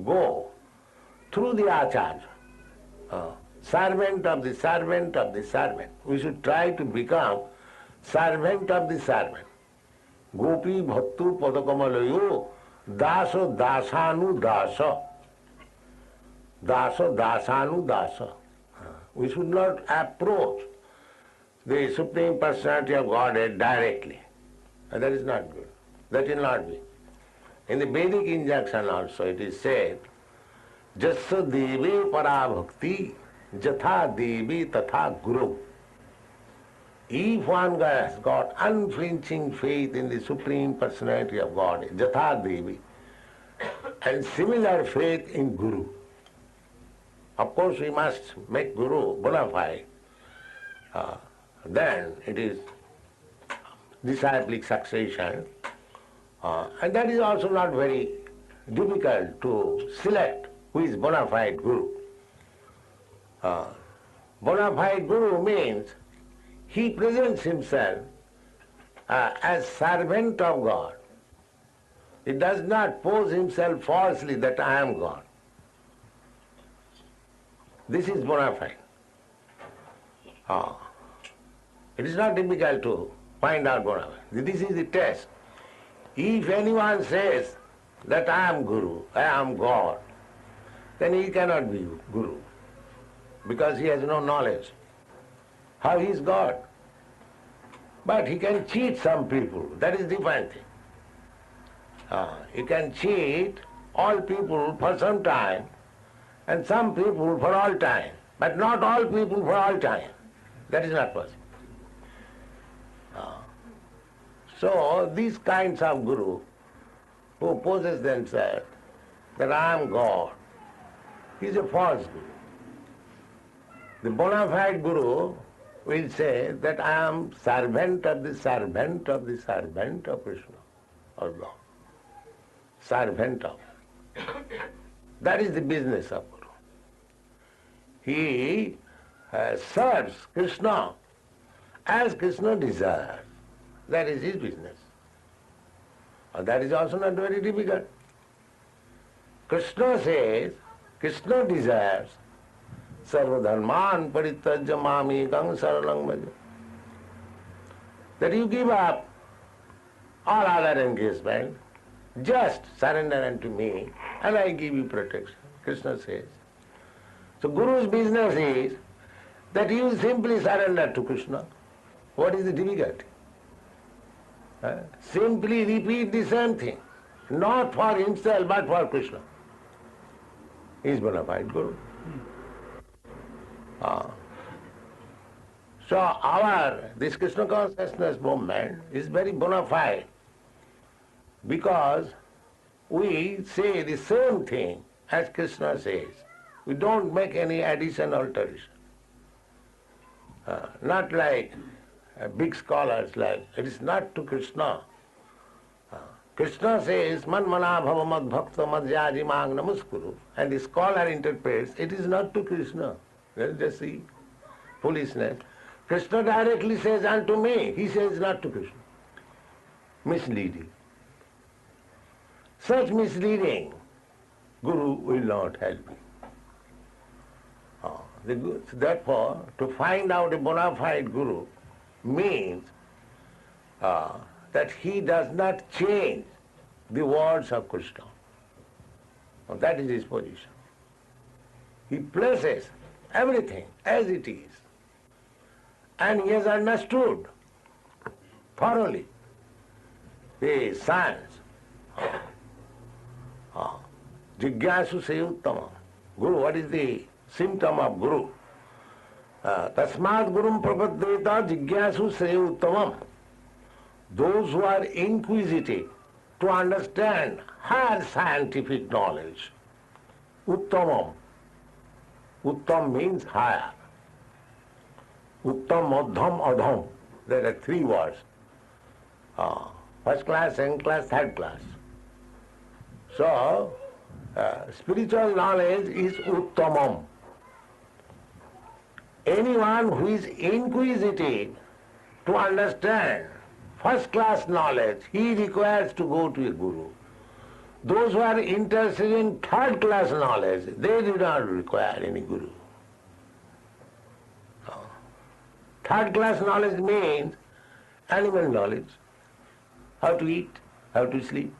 go through the Acharya, servant of the servant of the servant. We should try to become servant of the servant. Gopi bhattu padakamalayo daso dasanu dasa. Daso dasanu dasa. We should not approach the Supreme Personality of Godhead directly. That is not good. That will not be. In the Vedic injunction also it is said, Jassa Devi Parabhakti Jatha Devi Tatha Guru. If one has got unflinching faith in the Supreme Personality of Godhead, Jatha Devi, and similar faith in Guru. Of course we must make Guru bona fide. then it is disciplic succession, and that is also not very difficult to select who is bona fide guru. Bona fide guru means he presents himself as servant of God. He does not pose himself falsely that I am God. This is bona fide. It is not difficult to find out bona fide. This is the test. If anyone says that I am Guru, I am God, then he cannot be Guru because he has no knowledge how he is God. But he can cheat some people, that is different thing. He can cheat all people for some time and some people for all time, but not all people for all time. That is not possible. So these kinds of guru who poses themselves that I am God, he is a false guru. The bona fide guru will say that I am servant of the servant of the servant of Krishna or Lord. Servant of. That is the business of Guru. He serves Krishna as Krishna desires. That is his business. And that is also not very difficult. Krishna says, Krishna desires, sarvadharman parityajya mamekam saralang bhaja. That you give up all other engagement, just surrender unto me and I give you protection, Krishna says. So Guru's business is that you simply surrender to Krishna. What is the difficulty? Simply repeat the same thing, not for himself but for Krishna. He is bona fide Guru. So this Krishna consciousness movement is very bona fide because we say the same thing as Krishna says. We don't make any addition or alteration. Not like big scholars, like it is not to Krishna. Krishna says, Man mana bhava mad bhakta madhyaji mang namaskuru. And the scholar interprets, it is not to Krishna. Well, just see, foolishness. Krishna directly says unto me, he says not to Krishna. Misleading. Such misleading, Guru will not help you. Therefore, to find out a bona fide Guru means that he does not change the words of Krishna. That is his position. He places everything as it is. And he has understood thoroughly the science. Jigyasu se uttama. Guru, what is the symptom of Guru? Tasmat gurum prapaddeta jigyasu se uttamam. Those who are inquisitive to understand higher scientific knowledge. Uttamam. Uttam means higher. Uttam, madhyam, adham. There are three words. First class, second class, third class. So, spiritual knowledge is uttamam. Anyone who is inquisitive to understand first class knowledge, he requires to go to a guru. Those who are interested in third class knowledge, they do not require any guru. Third class knowledge means animal knowledge. How to eat, how to sleep,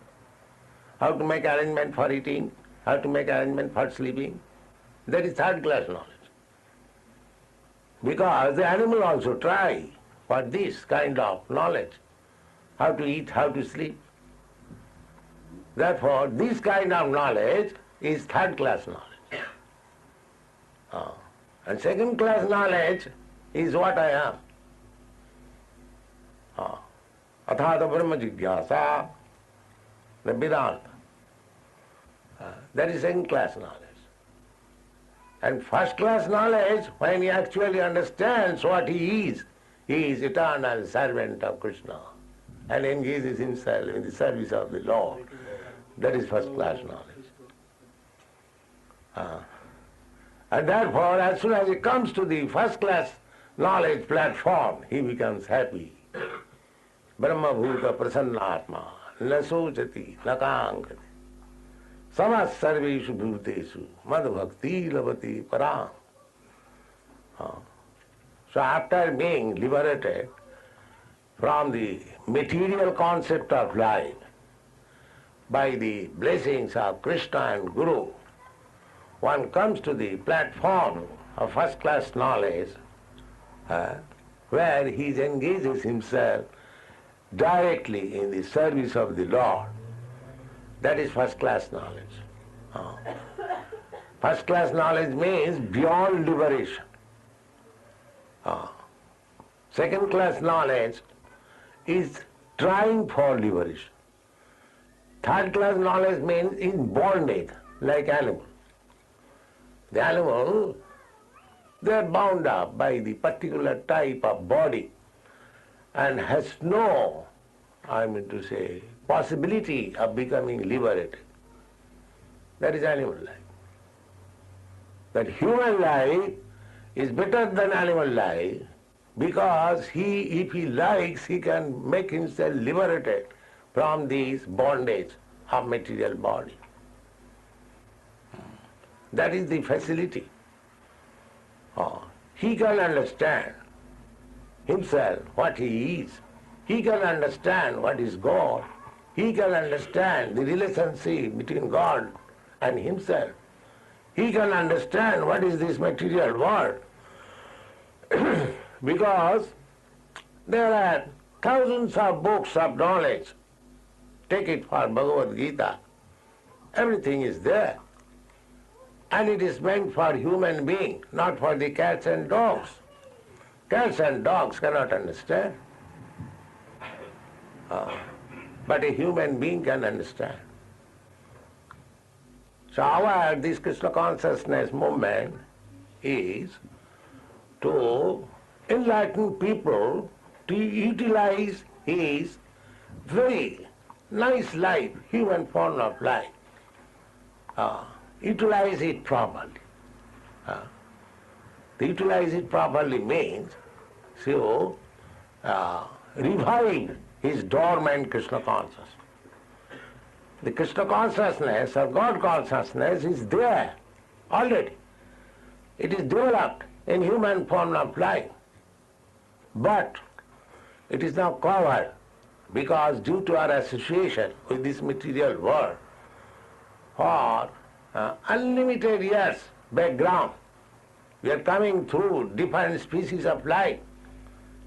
how to make arrangement for eating, how to make arrangement for sleeping. That is third class knowledge. Because the animal also try for this kind of knowledge, how to eat, how to sleep. Therefore, this kind of knowledge is third class knowledge. And second class knowledge is what I am. Athata brahma jigyasa, the Vedanta. That is second class knowledge. And first-class knowledge, when he actually understands what he is eternal servant of Krishna and engages himself in the service of the Lord. That is first-class knowledge. And therefore, as soon as he comes to the first-class knowledge platform, he becomes happy. Brahma bhuta prasannatma, na sochati, na kankati. Samas sarveshu bhuteshu, mad bhakti lavati param. So after being liberated from the material concept of life by the blessings of Krishna and Guru, one comes to the platform of first-class knowledge where he engages himself directly in the service of the Lord. That is first-class knowledge. First-class knowledge means beyond liberation. Second-class knowledge is trying for liberation. Third-class knowledge means in bondage, like animal. The animal, they are bound up by the particular type of body and has no, possibility of becoming liberated. That is animal life. That human life is better than animal life because if he likes, he can make himself liberated from this bondage of material body. That is the facility. He can understand himself, what he is. He can understand what is God. He can understand the relationship between God and himself. He can understand what is this material world. Because there are thousands of books of knowledge. Take it for Bhagavad Gita. Everything is there. And it is meant for human being, not for the cats and dogs. Cats and dogs cannot understand. But a human being can understand. So this Krishna consciousness movement is to enlighten people to utilize his very nice life, human form of life. Utilize it properly. To utilize it properly means to revive his dormant Krishna consciousness. The Krishna consciousness or God consciousness is there already. It is developed in human form of life. But it is now covered because due to our association with this material world for unlimited years background, we are coming through different species of life.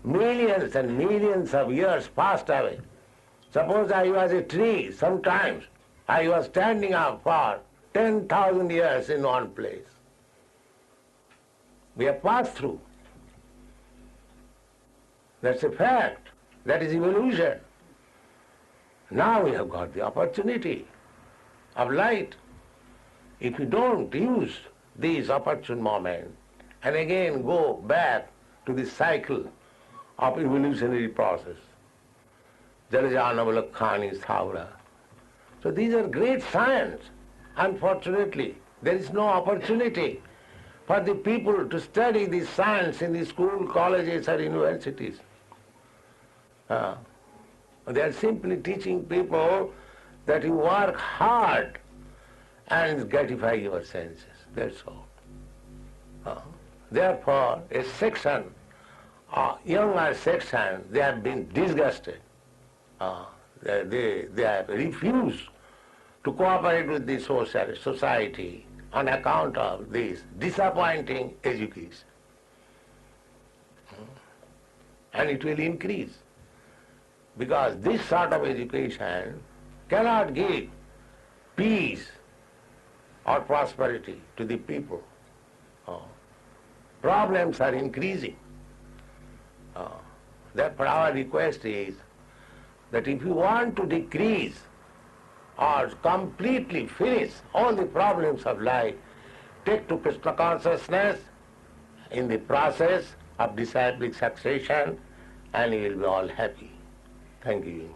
Millions and millions of years passed away. Suppose I was a tree, sometimes I was standing up for 10,000 years in one place. We have passed through. That's a fact. That is evolution. Now we have got the opportunity of light. If we don't use these opportune moments and again go back to the cycle of evolutionary process, Jarajanavalakhani Thakura. So these are great science. Unfortunately, there is no opportunity for the people to study this science in the school, colleges or universities. They are simply teaching people that you work hard and gratify your senses. That's all. Therefore, a section, younger section, they have been disgusted. They have refused to cooperate with the society on account of this disappointing education. And it will increase because this sort of education cannot give peace or prosperity to the people. Problems are increasing. Therefore our request is that if you want to decrease or completely finish all the problems of life, take to Krishna consciousness in the process of disciplic succession, and you will be all happy. Thank you.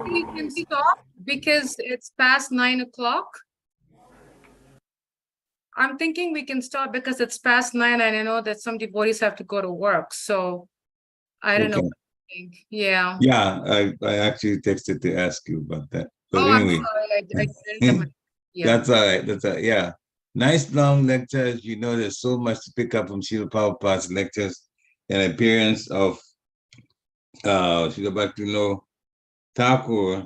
We can stop because it's past 9 o'clock. I'm thinking we can stop because it's past 9 and I know that some devotees have to go to work. So I don't know. What you think. Yeah.
Yeah, I actually texted to ask you about that. But
Oh,
anyway.
I'm sorry. I didn't have yeah.
That's all right. That's all right. Yeah. Nice long lectures. You know, there's so much to pick up from Srila Prabhupada's lectures and appearance of Srila Bhaktivinoda Thakura.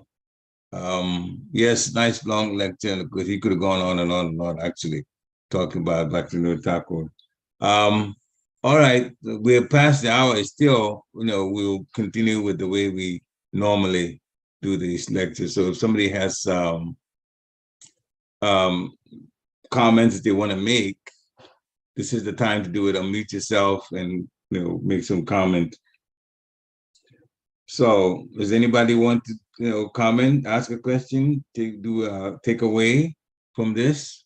Yes, nice long lecture because he could have gone on and on and on actually talking about Bhaktivinoda Thakura. All right, we're past the hour. Still, we'll continue with the way we normally do these lectures. So if somebody has comments that they want to make, this is the time to do it. Unmute yourself and make some comment. So does anybody want to comment, ask a question, take away from this?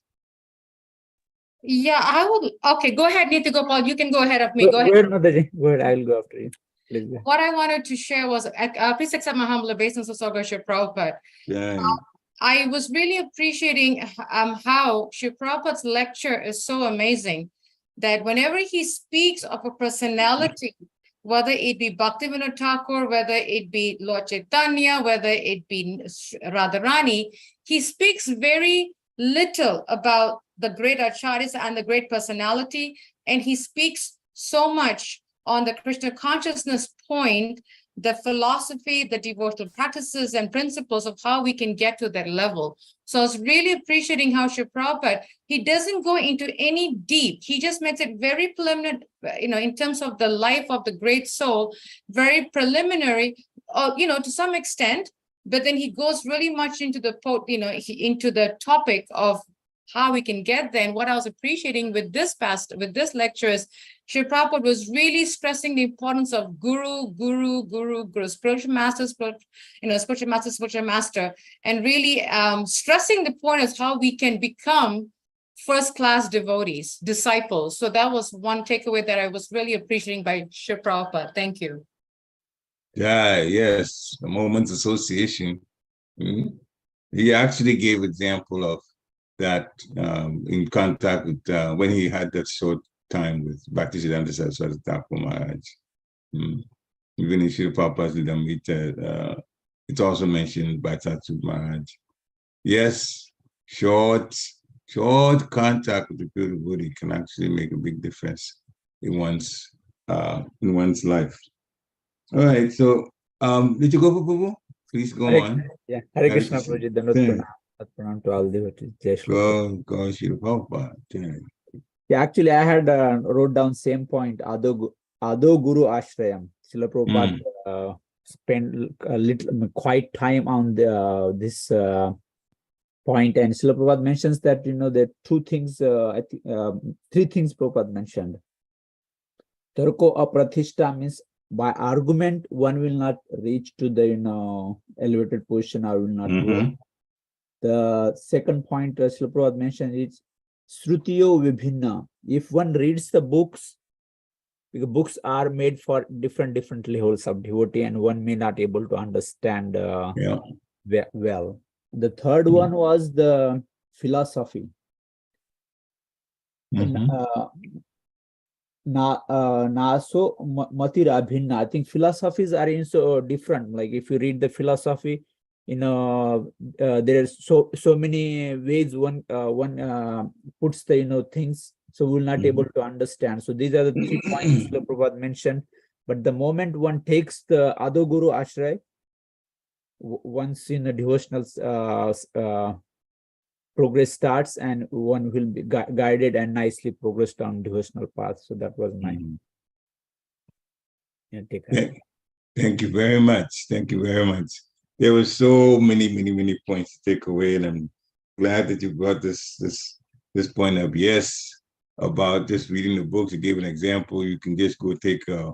Yeah, I will. Okay, go ahead, Nitya Gopal. You can go ahead of me. Go ahead.
Go ahead, Mataji. Go ahead. I will go after you. Please go.
What I wanted to share was, please accept my humble obeisance to Sri Prabhupada.
Yeah.
I was really appreciating how Sri Prabhupada's lecture is so amazing that whenever he speaks of a personality, whether it be Bhaktivinoda Thakur, whether it be Lord Chaitanya, whether it be Radharani, he speaks very little about the great acharyas and the great personality, and he speaks so much on the Krishna consciousness point, the philosophy, the devotional practices and principles of how we can get to that level. So I was really appreciating how Sri Prabhupada, he doesn't go into any deep. He just makes it very preliminary, in terms of the life of the great soul, very preliminary, to some extent, but then he goes really much into the, into the topic of how we can get there. And what I was appreciating with this lecture is Sri Prabhupada was really stressing the importance of guru, spiritual master, spiritual master, and really stressing the point of how we can become first-class devotees, disciples. So that was one takeaway that I was really appreciating by Sri Prabhupada. Thank you.
Yeah, yes, the Moments Association. He actually gave example of that in contact with when he had that short time with Bhaktisiddhanta Saraswati Thakur Maharaj. Even in Srila Prabhupada's Lilamrita, it's also mentioned by Thakur Maharaj. Yes, short contact with the pure devotee can actually make a big difference in one's life. All right, so did you go, Prabhu? Please go on.
Yeah, Hare Krishna, Prabhuji. Pranam to all devotees.
Go, Srila Prabhupada.
Yeah, actually, I had wrote down same point. Ado Guru Ashrayam. Srila Prabhupada spent a little quite time on this point, and Srila Prabhupada mentions that there are two things, three things Prabhupada mentioned. Tarko apratishta means by argument one will not reach to the elevated position or will not grow. The second point Srila Prabhupada mentioned is Srutiyo Vibhinna. If one reads the books, because books are made for different levels of devotee, and one may not able to understand well. The third one was the philosophy. Naso Matira Bhinna. I think philosophies are so different. Like if you read the philosophy, there are so many ways one puts the things, so we'll not able to understand. So these are the 3 points Srila Prabhupada mentioned. But the moment one takes the Ado Guru Ashray, once in a devotional progress starts, and one will be guided and nicely progressed on devotional path. So that was my take.
Thank you very much. Thank you very much. There were so many points to take away, and I'm glad that you brought this point up. Yes, about just reading the books. You gave an example. You can just go take a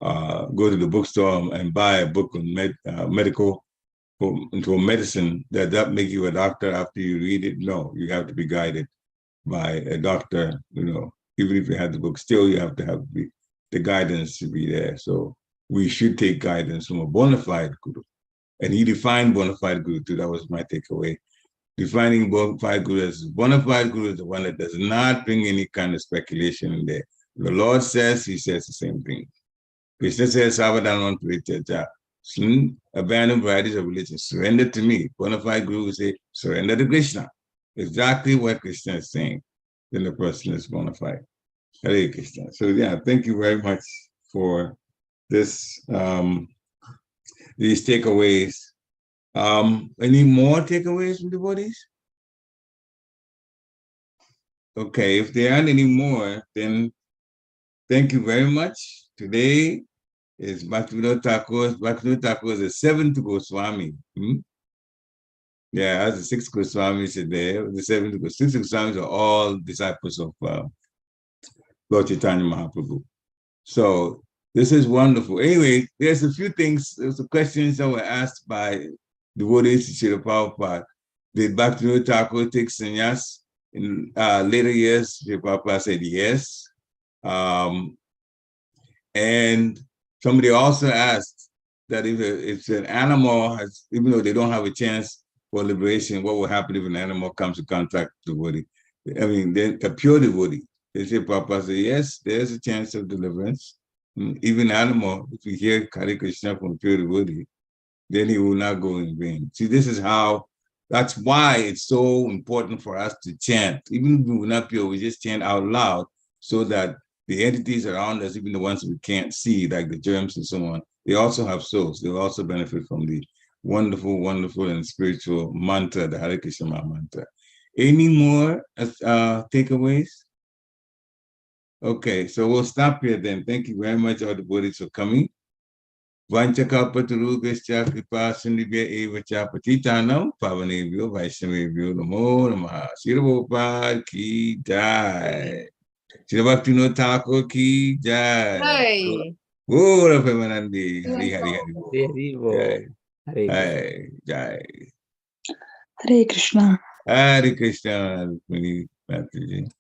go to the bookstore and buy a book on medical into a medicine that make you a doctor after you read it. No, you have to be guided by a doctor. Even if you have the book, still you have to have the guidance to be there. So we should take guidance from a bona fide guru. And he defined bona fide guru too. That was my takeaway. Defining bona fide guru as bona fide guru is the one that does not bring any kind of speculation in there. The Lord says, he says the same thing. Krishna says, Savadana Parityajya, abandon varieties of religion, surrender to me. Bona fide guru will say, surrender to Krishna. Exactly what Krishna is saying. Then the person is bona fide. Hare Krishna. So yeah, thank you very much for this, these takeaways. Any more takeaways from devotees? Okay, if there aren't any more, then thank you very much. Today is Bhaktivinoda Thakur. Bhaktivinoda Thakur is the seventh Goswami. Yeah, as the sixth Goswami said there, the seventh Goswamis are all disciples of Lord Chaitanya Mahaprabhu. So this is wonderful. Anyway, there's a few things, there's some questions that were asked by devotees to Srila Prabhupada. Did Bhaktivinoda Thakur take sannyas in later years? Srila Prabhupada said yes. And somebody also asked that if an animal has, even though they don't have a chance for liberation, what will happen if an animal comes to contact the devotee? I mean, then a pure devotee. They say, Prabhupada said, yes, there's a chance of deliverance. Even animal, if you hear Hare Krishna from a pure devotee, then he will not go in vain. See, this is how, that's why it's so important for us to chant. Even if we're not pure, we just chant out loud so that the entities around us, even the ones we can't see, like the germs and so on, they also have souls. They'll also benefit from the wonderful, wonderful and spiritual mantra, the Hare Krishna mantra. Any more takeaways? Okay, so we'll stop here then. Thank you very much, all the devotees, for coming. Vanchakalpatarubhyascha kripa sindhibhya eva cha patitanam pavanebhyo vaishnavebhyo namo namaha. Srila Prabhupada ki jai. Srila Bhaktivinoda Thakur ki jai.
Hey.
Gora Premanandi. Hari Hari Hari.
Hare
Jai.
Krishna.
Jai.
Hare Krishna.
Hare Krishna. Mataji.